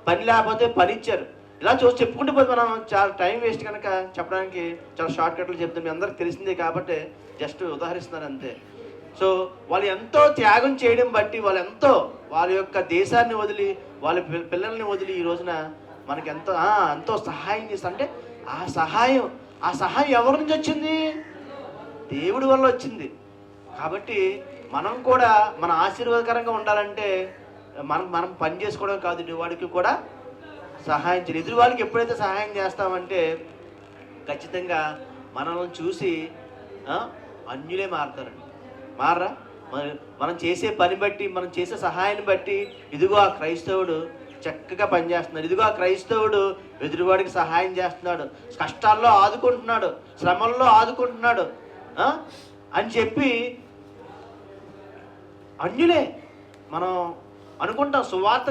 పని లేకపోతే పని ఇచ్చారు. ఇలా చెప్పుకుంటూ పోతే మనం చాలా టైం వేస్ట్ కనుక చెప్పడానికి చాలా షార్ట్ కట్లు చెప్తాం. మీ అందరికి తెలిసిందే కాబట్టి జస్ట్ ఉదాహరిస్తున్నారు అంతే. సో వాళ్ళు ఎంతో త్యాగం చేయడం బట్టి వాళ్ళు ఎంతో వాళ్ళ యొక్క దేశాన్ని వదిలి వాళ్ళ పిల్లల్ని వదిలి ఈ రోజున మనకి ఎంతో సహాయం చేస్తారు. అంటే ఆ సహాయం ఎవరి నుంచి వచ్చింది? దేవుడి వల్ల వచ్చింది. కాబట్టి మనం కూడా మన ఆశీర్వాదకరంగా ఉండాలంటే మనం పని చేసుకోవడం కాదు, ఎదుటివాడికి కూడా సహాయం చేయాలి. ఎదుటి వాళ్ళకి ఎప్పుడైతే సహాయం చేస్తామంటే ఖచ్చితంగా మనల్ని చూసి అన్యులే మారుతారండి. మారరా? మనం చేసే పని బట్టి, మనం చేసే సహాయాన్ని బట్టి ఇదిగో ఆ క్రైస్తవుడు చక్కగా పనిచేస్తున్నాడు, ఇదిగో ఆ క్రైస్తవుడు ఎదుటివాడికి సహాయం చేస్తున్నాడు, కష్టాల్లో ఆదుకుంటున్నాడు, శ్రమల్లో ఆదుకుంటున్నాడు అని చెప్పి అన్యులే మనం అనుకుంటాం. సువార్త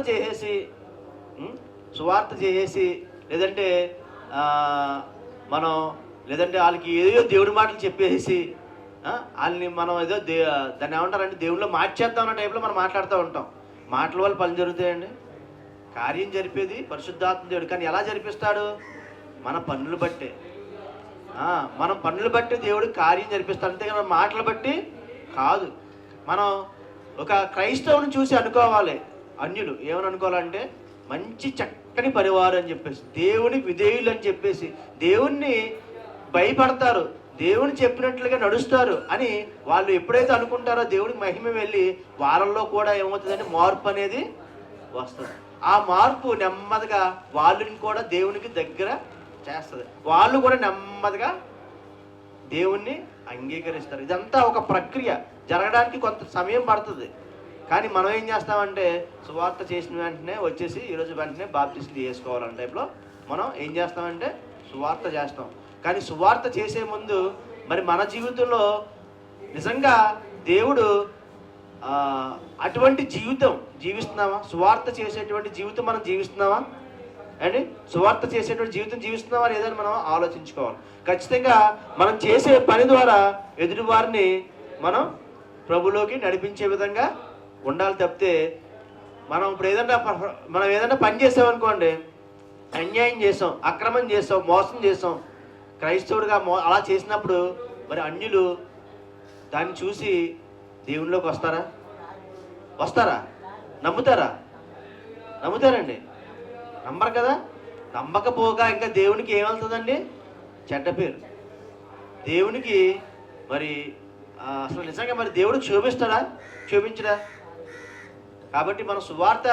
చేసేసి లేదంటే వాళ్ళకి ఏదో దేవుడి మాటలు చెప్పేసి వాళ్ళని మనం ఏదో దాన్ని ఏమంటారంటే దేవుళ్ళు మార్చేద్దాం అన్న టైప్లో మనం మాట్లాడుతూ ఉంటాం. మాటల వల్ల పనులు జరుగుతాయండి? కార్యం జరిపేది పరిశుద్ధాత్మ దేవుడు. కానీ ఎలా జరిపిస్తాడు? మన పనులు బట్టే. మనం పనులు బట్టి దేవుడు కార్యం జరిపిస్తాడు, అంతేగాని మన మాటలు బట్టి కాదు. మనం ఒక క్రైస్తవుని చూసి అనుకోవాలి, అన్యులు ఏమని అనుకోవాలంటే మంచి చక్కని పరివారు అని చెప్పేసి, దేవునికి విధేయులు అని చెప్పేసి, దేవుణ్ణి భయపడతారు, దేవుని చెప్పినట్లుగా నడుస్తారు అని వాళ్ళు ఎప్పుడైతే అనుకుంటారో దేవుడికి మహిమ వెళ్ళి వారంలో కూడా ఏమవుతుందంటే మార్పు అనేది వస్తుంది. ఆ మార్పు నెమ్మదిగా వాళ్ళని కూడా దేవునికి దగ్గర చేస్తుంది. వాళ్ళు కూడా నెమ్మదిగా దేవుణ్ణి అంగీకరిస్తారు. ఇదంతా ఒక ప్రక్రియ, జరగడానికి కొంత సమయం పడుతుంది. కానీ మనం ఏం చేస్తామంటే సువార్త చేసిన వెంటనే వచ్చేసి ఈరోజు వెంటనే బాప్టిజం చేసుకోవాలన్న టైప్లో మనం ఏం చేస్తామంటే సువార్త చేస్తాం. కానీ సువార్త చేసే ముందు మరి మన జీవితంలో నిజంగా దేవుడు అటువంటి జీవితం జీవిస్తున్నామా? సువార్త చేసేటువంటి జీవితం మనం జీవిస్తున్నామా అండి? సువార్త చేసేటువంటి జీవితం జీవిస్తున్నామా లేదని మనం ఆలోచించుకోవాలి. ఖచ్చితంగా మనం చేసే పని ద్వారా ఎదుటివారిని మనం ప్రభులోకి నడిపించే విధంగా ఉండాలి. తప్పితే మనం ఇప్పుడు ఏదైనా పని చేసామనుకోండి, అన్యాయం చేసాం, అక్రమం చేసాం, మోసం చేసాం, క్రైస్తవుడిగా అలా చేసినప్పుడు మరి అన్యులు దాన్ని చూసి దేవునిలోకి వస్తారా? నమ్ముతారండి? నమ్మరు కదా. నమ్మకపోగా ఇంకా దేవునికి ఏమవుతుందండి? చెడ్డ పేరు. దేవునికి మరి అసలు నిజంగా మరి దేవుడికి చూపించడా? కాబట్టి మనం సువార్త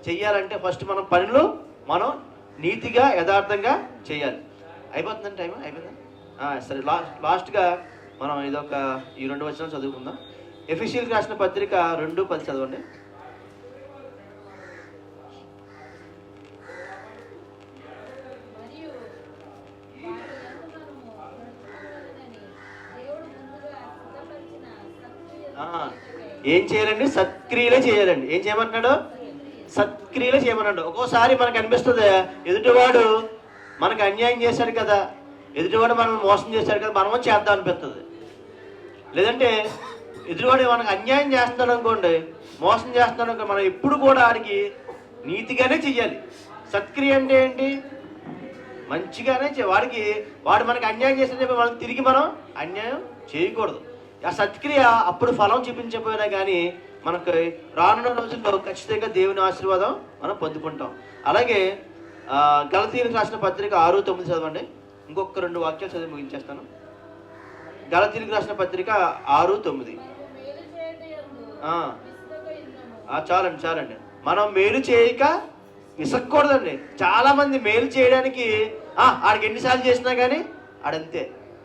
చెయ్యాలంటే ఫస్ట్ మనం పనులు మనం నీతిగా యథార్థంగా చేయాలి. అయిపోతుందండి, టైం అయిపోయిందా? సరే, లాస్ట్గా మనం ఈ 2 వచనాలు చదువుకుందాం. ఎఫెసీయులకు రాసిన పత్రిక 2:10 చదవండి. ఏం చేయాలండి? సత్క్రియలే చేయాలండి. ఏం చేయమంటున్నాడు? సత్క్రియలే చేయమన్నాడు. ఒక్కోసారి మనకు అనిపిస్తుంది ఎదుటివాడు మనకు అన్యాయం చేశాడు కదా, ఎదుటివాడు మనం మోసం చేశాడు కదా, మనము చేద్దాం అనిపిస్తుంది. లేదంటే ఎదుటివాడు మనకు అన్యాయం చేస్తున్నాడు అనుకోండి, మోసం చేస్తున్నాడు అనుకోండి, మనం ఎప్పుడు కూడా వాడికి నీతిగానే చెయ్యాలి. సత్క్రియ అంటే ఏంటి? మంచిగానే వాడికి వాడు మనకి అన్యాయం చేసిన చెప్పి మనం తిరిగి మనం అన్యాయం చేయకూడదు. ఆ సత్క్రియ అప్పుడు ఫలం చూపించకపోయినా కానీ మనకు రానున్న రోజుల్లో ఖచ్చితంగా దేవుని ఆశీర్వాదం మనం పొందుకుంటాం. అలాగే గలతీయులకు రాసిన పత్రిక 6:9 చదవండి. ఇంకొక 2 వాక్యాలు చదివి ముగించేస్తాను. గలతీయులకు రాసిన పత్రిక 6:9. చాలండి. మనం మేలు చేయక విసక్కూడదండి. చాలా మంది మేలు చేయడానికి ఆడికి ఎన్నిసార్లు చేసినా కానీ ఆడంతే,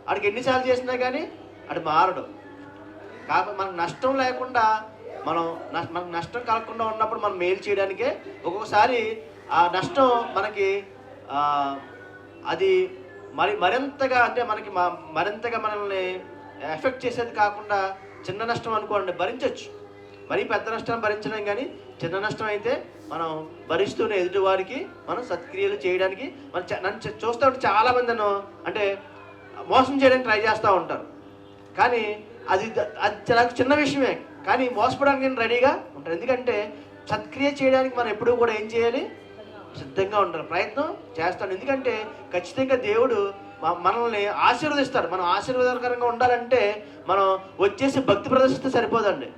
ఆడికి ఎన్నిసార్లు చేసినా కానీ ఆడు మారడు. కాబట్టి మనకు నష్టం లేకుండా మనకు నష్టం కలగకుండా ఉన్నప్పుడు మనం మేలు చేయడానికే. ఒక్కొక్కసారి ఆ నష్టం మనకి అది మరింతగా అంటే మనకి మరింతగా మనల్ని ఎఫెక్ట్ చేసేది కాకుండా చిన్న నష్టం అనుకోండి భరించవచ్చు. మరీ పెద్ద నష్టం భరించలేం, కానీ చిన్న నష్టం అయితే మనం భరిస్తూనే ఎదుటివారికి మనం సత్క్రియలు చేయడానికి నన్ను చూస్తూ ఉంటే చాలామంది అంటే మోసం చేయడానికి ట్రై చేస్తూ ఉంటారు. కానీ అది చాలా చిన్న విషయమే, కానీ మోసపోవడానికి నేను రెడీగా ఉంటాను. ఎందుకంటే సత్క్రియ చేయడానికి మనం ఎప్పుడూ కూడా ఏం చేయాలి? సిద్ధంగా ఉండాలి, ప్రయత్నం చేస్తాడు. ఎందుకంటే ఖచ్చితంగా దేవుడు మనల్ని ఆశీర్వదిస్తాడు. మనం ఆశీర్వాదకరంగా ఉండాలంటే మనం వచ్చేసి భక్తి ప్రదర్శిస్తే సరిపోదండి.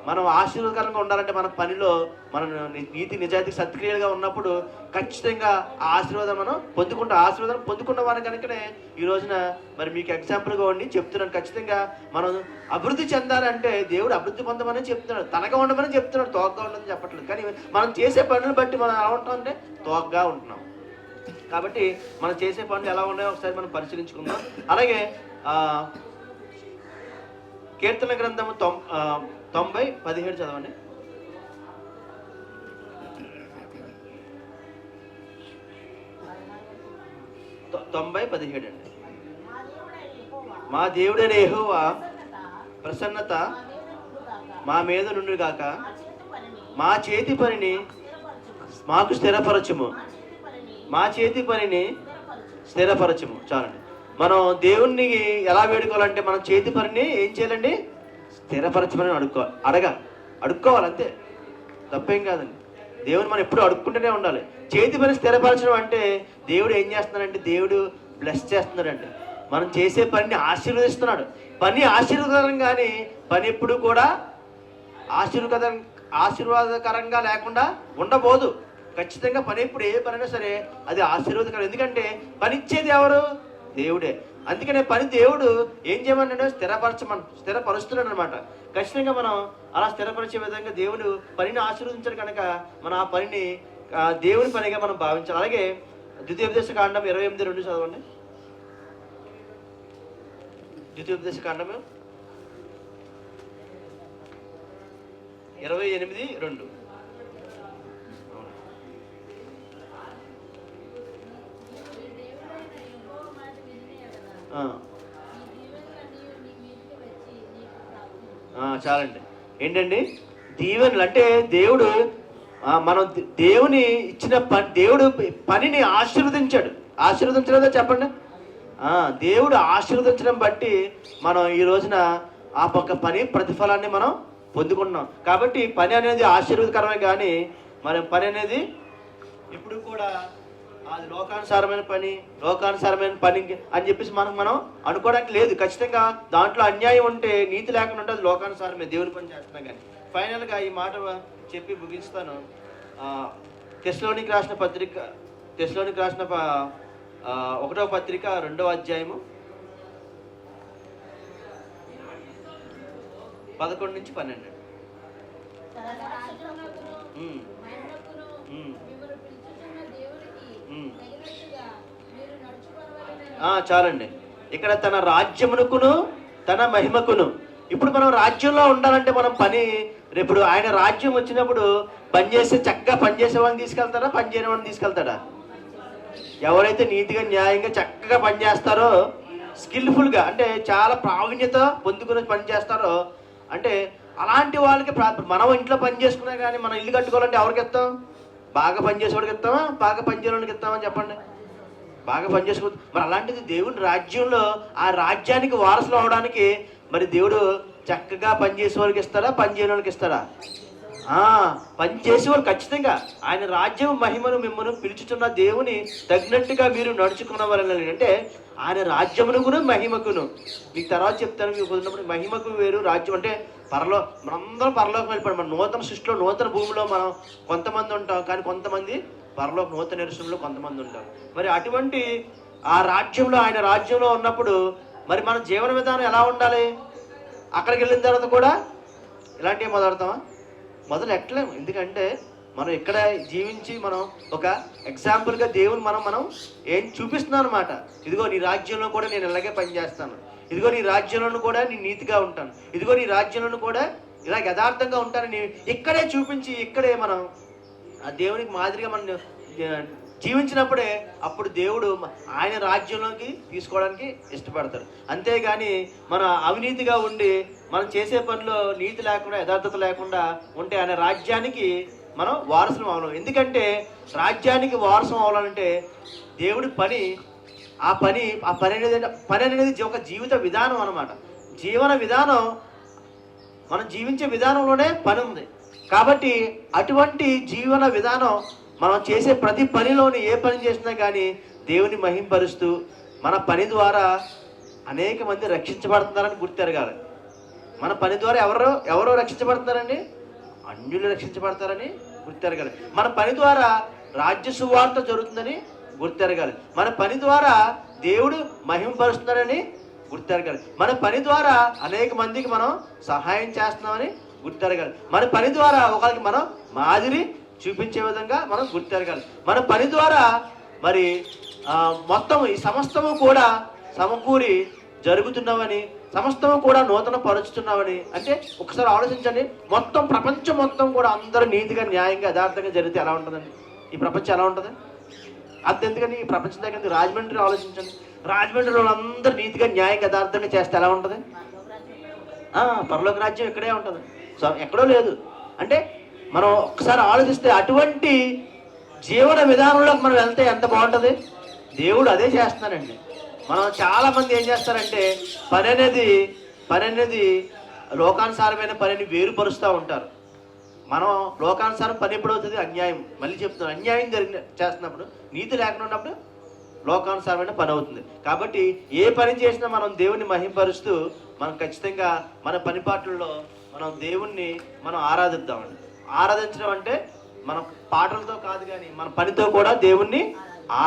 మనం ఆశీర్వాదకరంగా ఉండాలంటే మన పనిలో మనం నీతి నిజాయితీ సత్క్రియలుగా ఉన్నప్పుడు ఖచ్చితంగా ఆ ఆశీర్వాదం మనం పొందుకుంటాం. ఆశీర్వాదం పొందుకున్న వారి కనుకనే ఈ రోజున మరి మీకు ఎగ్జాంపుల్గా ఉండి చెప్తున్నాను. ఖచ్చితంగా మనం అభివృద్ధి చెందాలంటే దేవుడు అభివృద్ధి పొందమని చెప్తున్నాడు, తనగా ఉండమని చెప్తున్నాడు, తోకగా ఉండమని చెప్పట్లేదు. కానీ మనం చేసే పనులను బట్టి మనం ఎలా ఉంటాం అంటే తోకగా ఉంటున్నాం. కాబట్టి మనం చేసే పనులు ఎలా ఉన్నాయో ఒకసారి మనం పరిశీలించుకుందాం. అలాగే కీర్తన గ్రంథము 90:17 చదవండి. 90:17 అండి. మా దేవుడైన యెహోవా ప్రసన్నత మా మీద నుండి గాక, మా చేతి పనిని మాకు స్థిరపరచుము, మా చేతి పనిని స్థిరపరచుము. చాలండి. మనం దేవుణ్ణి ఎలా వేడుకోవాలంటే మన చేతి పనిని ఏం చేయాలండి? స్థిరపరచమని అడుక్కోవాలి అంతే, తప్పేం కాదండి. దేవుని మనం ఎప్పుడు అడుక్కుంటూనే ఉండాలి. చేతి పని స్థిరపరచడం అంటే దేవుడు ఏం చేస్తున్నాడంటే దేవుడు బ్లెస్ చేస్తున్నాడండి. మనం చేసే పనిని ఆశీర్వదిస్తున్నాడు. పని ఆశీర్వాదకరం, కానీ పని ఎప్పుడు కూడా ఆశీర్వాదకరంగా లేకుండా ఉండబోదు. ఖచ్చితంగా పని ఎప్పుడు ఏ పనైనా సరే అది ఆశీర్వాదకరం. ఎందుకంటే పని ఇచ్చేది ఎవరు? దేవుడే. అందుకనే పని దేవుడు ఏం చేయమన్నాడు? స్థిరపరుస్తున్నాడు అనమాట. ఖచ్చితంగా మనం అలా స్థిరపరిచే విధంగా దేవుడు పనిని ఆశీర్వదించాడు కనుక మనం ఆ పనిని దేవుని పనిగా మనం భావించాలి. అలాగే ద్వితీయోపదేశ కాండం 28:2 చదవండి. ద్వితీయోపదేశ కాండము 28:2. చాలండి. ఏంటండి దీవెనలు అంటే? దేవుడు మనం దేవుని ఇచ్చిన దేవుడు పనిని ఆశీర్వదించాడు. ఆశీర్వదించలేదో చెప్పండి. దేవుడు ఆశీర్వదించడం బట్టి మనం ఈ రోజున ఆ పక్క పని ప్రతిఫలాన్ని మనం పొందుకుంటున్నాం. కాబట్టి పని అనేది ఆశీర్వాదకరమే, కానీ మన పని అనేది ఇప్పుడు కూడా అది లోకానుసారమైన పని అని చెప్పేసి మనం అనుకోవడానికి లేదు. ఖచ్చితంగా దాంట్లో అన్యాయం ఉంటే, నీతి లేకుండా ఉంటే అది లోకానుసారమే, దేవుని పని చేస్తున్నాం. కానీ ఫైనల్గా ఈ మాట చెప్పి ముగిస్తాను. తెస్సలోనికీయులకు రాసిన పత్రిక 1వ పత్రిక 2వ అధ్యాయము 11-12. చాలండి. ఇక్కడ తన రాజ్యమునకును తన మహిమకును. ఇప్పుడు మనం రాజ్యంలో ఉండాలంటే మనం పని, రేపు ఆయన రాజ్యం వచ్చినప్పుడు చక్కగా పనిచేసే వాళ్ళని తీసుకెళ్తాడా, పని చేయని వాళ్ళని తీసుకెళ్తాడా? ఎవరైతే నీతిగా న్యాయంగా చక్కగా పనిచేస్తారో, స్కిల్ఫుల్గా అంటే చాలా ప్రావీణ్యత పొందుకుని పని చేస్తారో, అంటే అలాంటి వాళ్ళకి మనం ఇంట్లో పని చేసుకున్నా కానీ మనం ఇల్లు కట్టుకోవాలంటే ఎవరికి ఇస్తాం? బాగా పని చేసేవాడికి ఇస్తామా, బాగా పని చేయడానికి ఇస్తామని చెప్పండి? బాగా పని చేసుకో. మరి అలాంటిది దేవుని రాజ్యంలో ఆ రాజ్యానికి వారసులు అవడానికి మరి దేవుడు చక్కగా పని చేసే వాళ్ళకి ఇస్తాడా, పని చేయని వాళ్ళకి ఇస్తాడా? పని చేసేవాళ్ళు ఖచ్చితంగా. ఆయన రాజ్యం మహిమను మిమ్మల్ని పిలుచుతున్న దేవుని తగినట్టుగా మీరు నడుచుకున్నవారని. అంటే ఆయన రాజ్యమునుకును మహిమకును, మీకు తర్వాత చెప్తాను. మీకు కుదిరినప్పుడు మహిమకు వేరు రాజ్యం అంటే మనందరం పరలోకం వెళ్ళిపోయాం. మన నూతన సృష్టిలో నూతన భూమిలో మనం కొంతమంది ఉంటాం, కానీ కొంతమంది పరలోక నూతన నిరీక్షణలో కొంతమంది ఉంటాం. మరి అటువంటి ఆ రాజ్యంలో, ఆయన రాజ్యంలో ఉన్నప్పుడు మరి మన జీవన విధానం ఎలా ఉండాలి? అక్కడికి వెళ్ళిన తర్వాత కూడా ఇలాంటివి మొదలెడతామా? మొదలు ఎక్కలేము. ఎందుకంటే మనం ఇక్కడ జీవించి మనం ఒక ఎగ్జాంపుల్గా దేవుని మనం ఏం చూపిస్తున్నాం అనమాట. ఇదిగో నీ రాజ్యంలో కూడా నేను ఇలాగే పనిచేస్తాను, ఇదిగో నీ రాజ్యంలోనూ కూడా నేను నీతిగా ఉంటాను, ఇదిగో నీ రాజ్యంలోనూ కూడా ఇలా యథార్థంగా ఉంటానని ఇక్కడే చూపించి, ఇక్కడే మనం ఆ దేవునికి మాదిరిగా మనం జీవించినప్పుడే అప్పుడు దేవుడు ఆయన రాజ్యంలోకి తీసుకోవడానికి ఇష్టపడతాడు. అంతేగాని మన అవినీతిగా ఉండి మనం చేసే పనిలో నీతి లేకుండా, యథార్థత లేకుండా ఉంటే ఆయన రాజ్యానికి మనం వారసులం అవ్వలేం. ఎందుకంటే రాజ్యానికి వారసం అవ్వాలంటే దేవుడి పని, ఆ పని అనేది ఒక జీవిత విధానం అన్నమాట. జీవన విధానం, మనం జీవించే విధానంలోనే పని ఉంది. కాబట్టి అటువంటి జీవన విధానం మనం చేసే ప్రతి పనిలోని ఏ పని చేసినా కానీ దేవుని మహింపరుస్తూ మన పని ద్వారా అనేక మంది రక్షించబడుతున్నారని గుర్తెరగాలి. మన పని ద్వారా ఎవరో రక్షించబడుతున్నారండి? అన్యులు రక్షించబడతారని గుర్తెరగాలి. మన పని ద్వారా రాజ్య సువార్త జరుగుతుందని గుర్తెరగాలి. మన పని ద్వారా దేవుడు మహింపరుస్తున్నారని గుర్తెరగాలి. మన పని ద్వారా అనేక మందికి మనం సహాయం చేస్తున్నామని గుర్తెరగాలి. మన పని ద్వారా ఒకరికి మనం మాదిరి చూపించే విధంగా మనం గుర్తెరగాలి. మన పని ద్వారా మరి మొత్తం ఈ సమస్తము కూడా సమకూరి జరుగుతున్నామని, సమస్తము కూడా నూతన పరుచుతున్నామని. అంటే ఒకసారి ఆలోచించండి, మొత్తం ప్రపంచం మొత్తం కూడా అందరూ నీతిగా, న్యాయంగా, యథార్థంగా జరిగితే ఎలా ఉంటుందండి? ఈ ప్రపంచం ఎలా ఉంటుంది? అంతెందుకని ఈ ప్రపంచం దగ్గర రాజమండ్రి ఆలోచించండి. రాజమండ్రిలో అందరూ నీతిగా, న్యాయంగా, యథార్థంగా చేస్తే ఎలా ఉంటుంది? పరలోక రాజ్యం ఇక్కడే ఉంటుంది, ఎక్కడో లేదు. అంటే మనం ఒకసారి ఆలోచిస్తే అటువంటి జీవన విధానంలోకి మనం వెళ్తే ఎంత బాగుంటుంది. దేవుడు అదే చేస్తున్నానండి. మనం చాలామంది ఏం చేస్తారంటే పని అనేది లోకానుసారమైన పనిని వేరుపరుస్తూ ఉంటారు. మనం లోకానుసారం పని ఎప్పుడవుతుంది? అన్యాయం. మళ్ళీ చెప్తున్నాం, అన్యాయం చేస్తున్నప్పుడు, నీతి లేకుండా ఉన్నప్పుడు లోకానుసారమైన పని అవుతుంది. కాబట్టి ఏ పని చేసినా మనం దేవుణ్ణి మహింపరుస్తూ మనం ఖచ్చితంగా మన పని పాటల్లో మనం దేవుణ్ణి మనం ఆరాధిద్దామండి. ఆరాధించడం అంటే మన పాటలతో కాదు, కానీ మన పనితో కూడా దేవుణ్ణి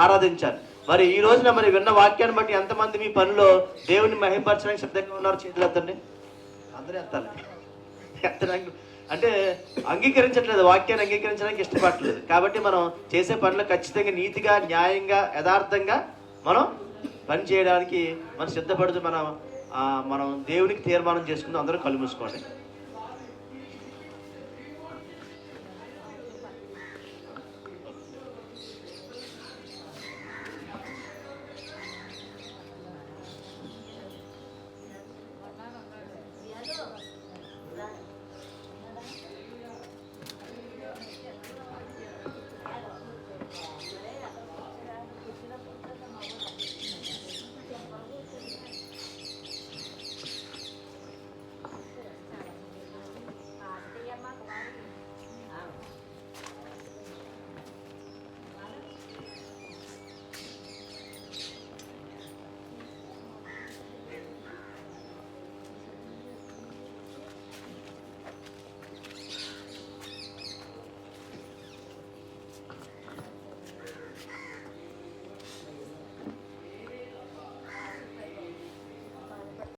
ఆరాధించాలి. మరి ఈ రోజున మరి విన్న వాక్యాన్ని బట్టి ఎంతమంది మీ పనిలో దేవుణ్ణి మహింపరచడానికి సిద్ధంగా ఉన్నారు? చేతులు ఎత్తండి. అందరూ ఎత్తాలి. అంటే అంగీకరించట్లేదు, వాక్యాన్ని అంగీకరించడానికి ఇష్టపడట్లేదు. కాబట్టి మనం చేసే పనులు ఖచ్చితంగా నీతిగా, న్యాయంగా, యథార్థంగా మనం పని చేయడానికి మనం సిద్ధపడుతూ మనం దేవునికి తీర్మానం చేసుకుంటూ అందరూ కళ్ళు మూసుకోండి.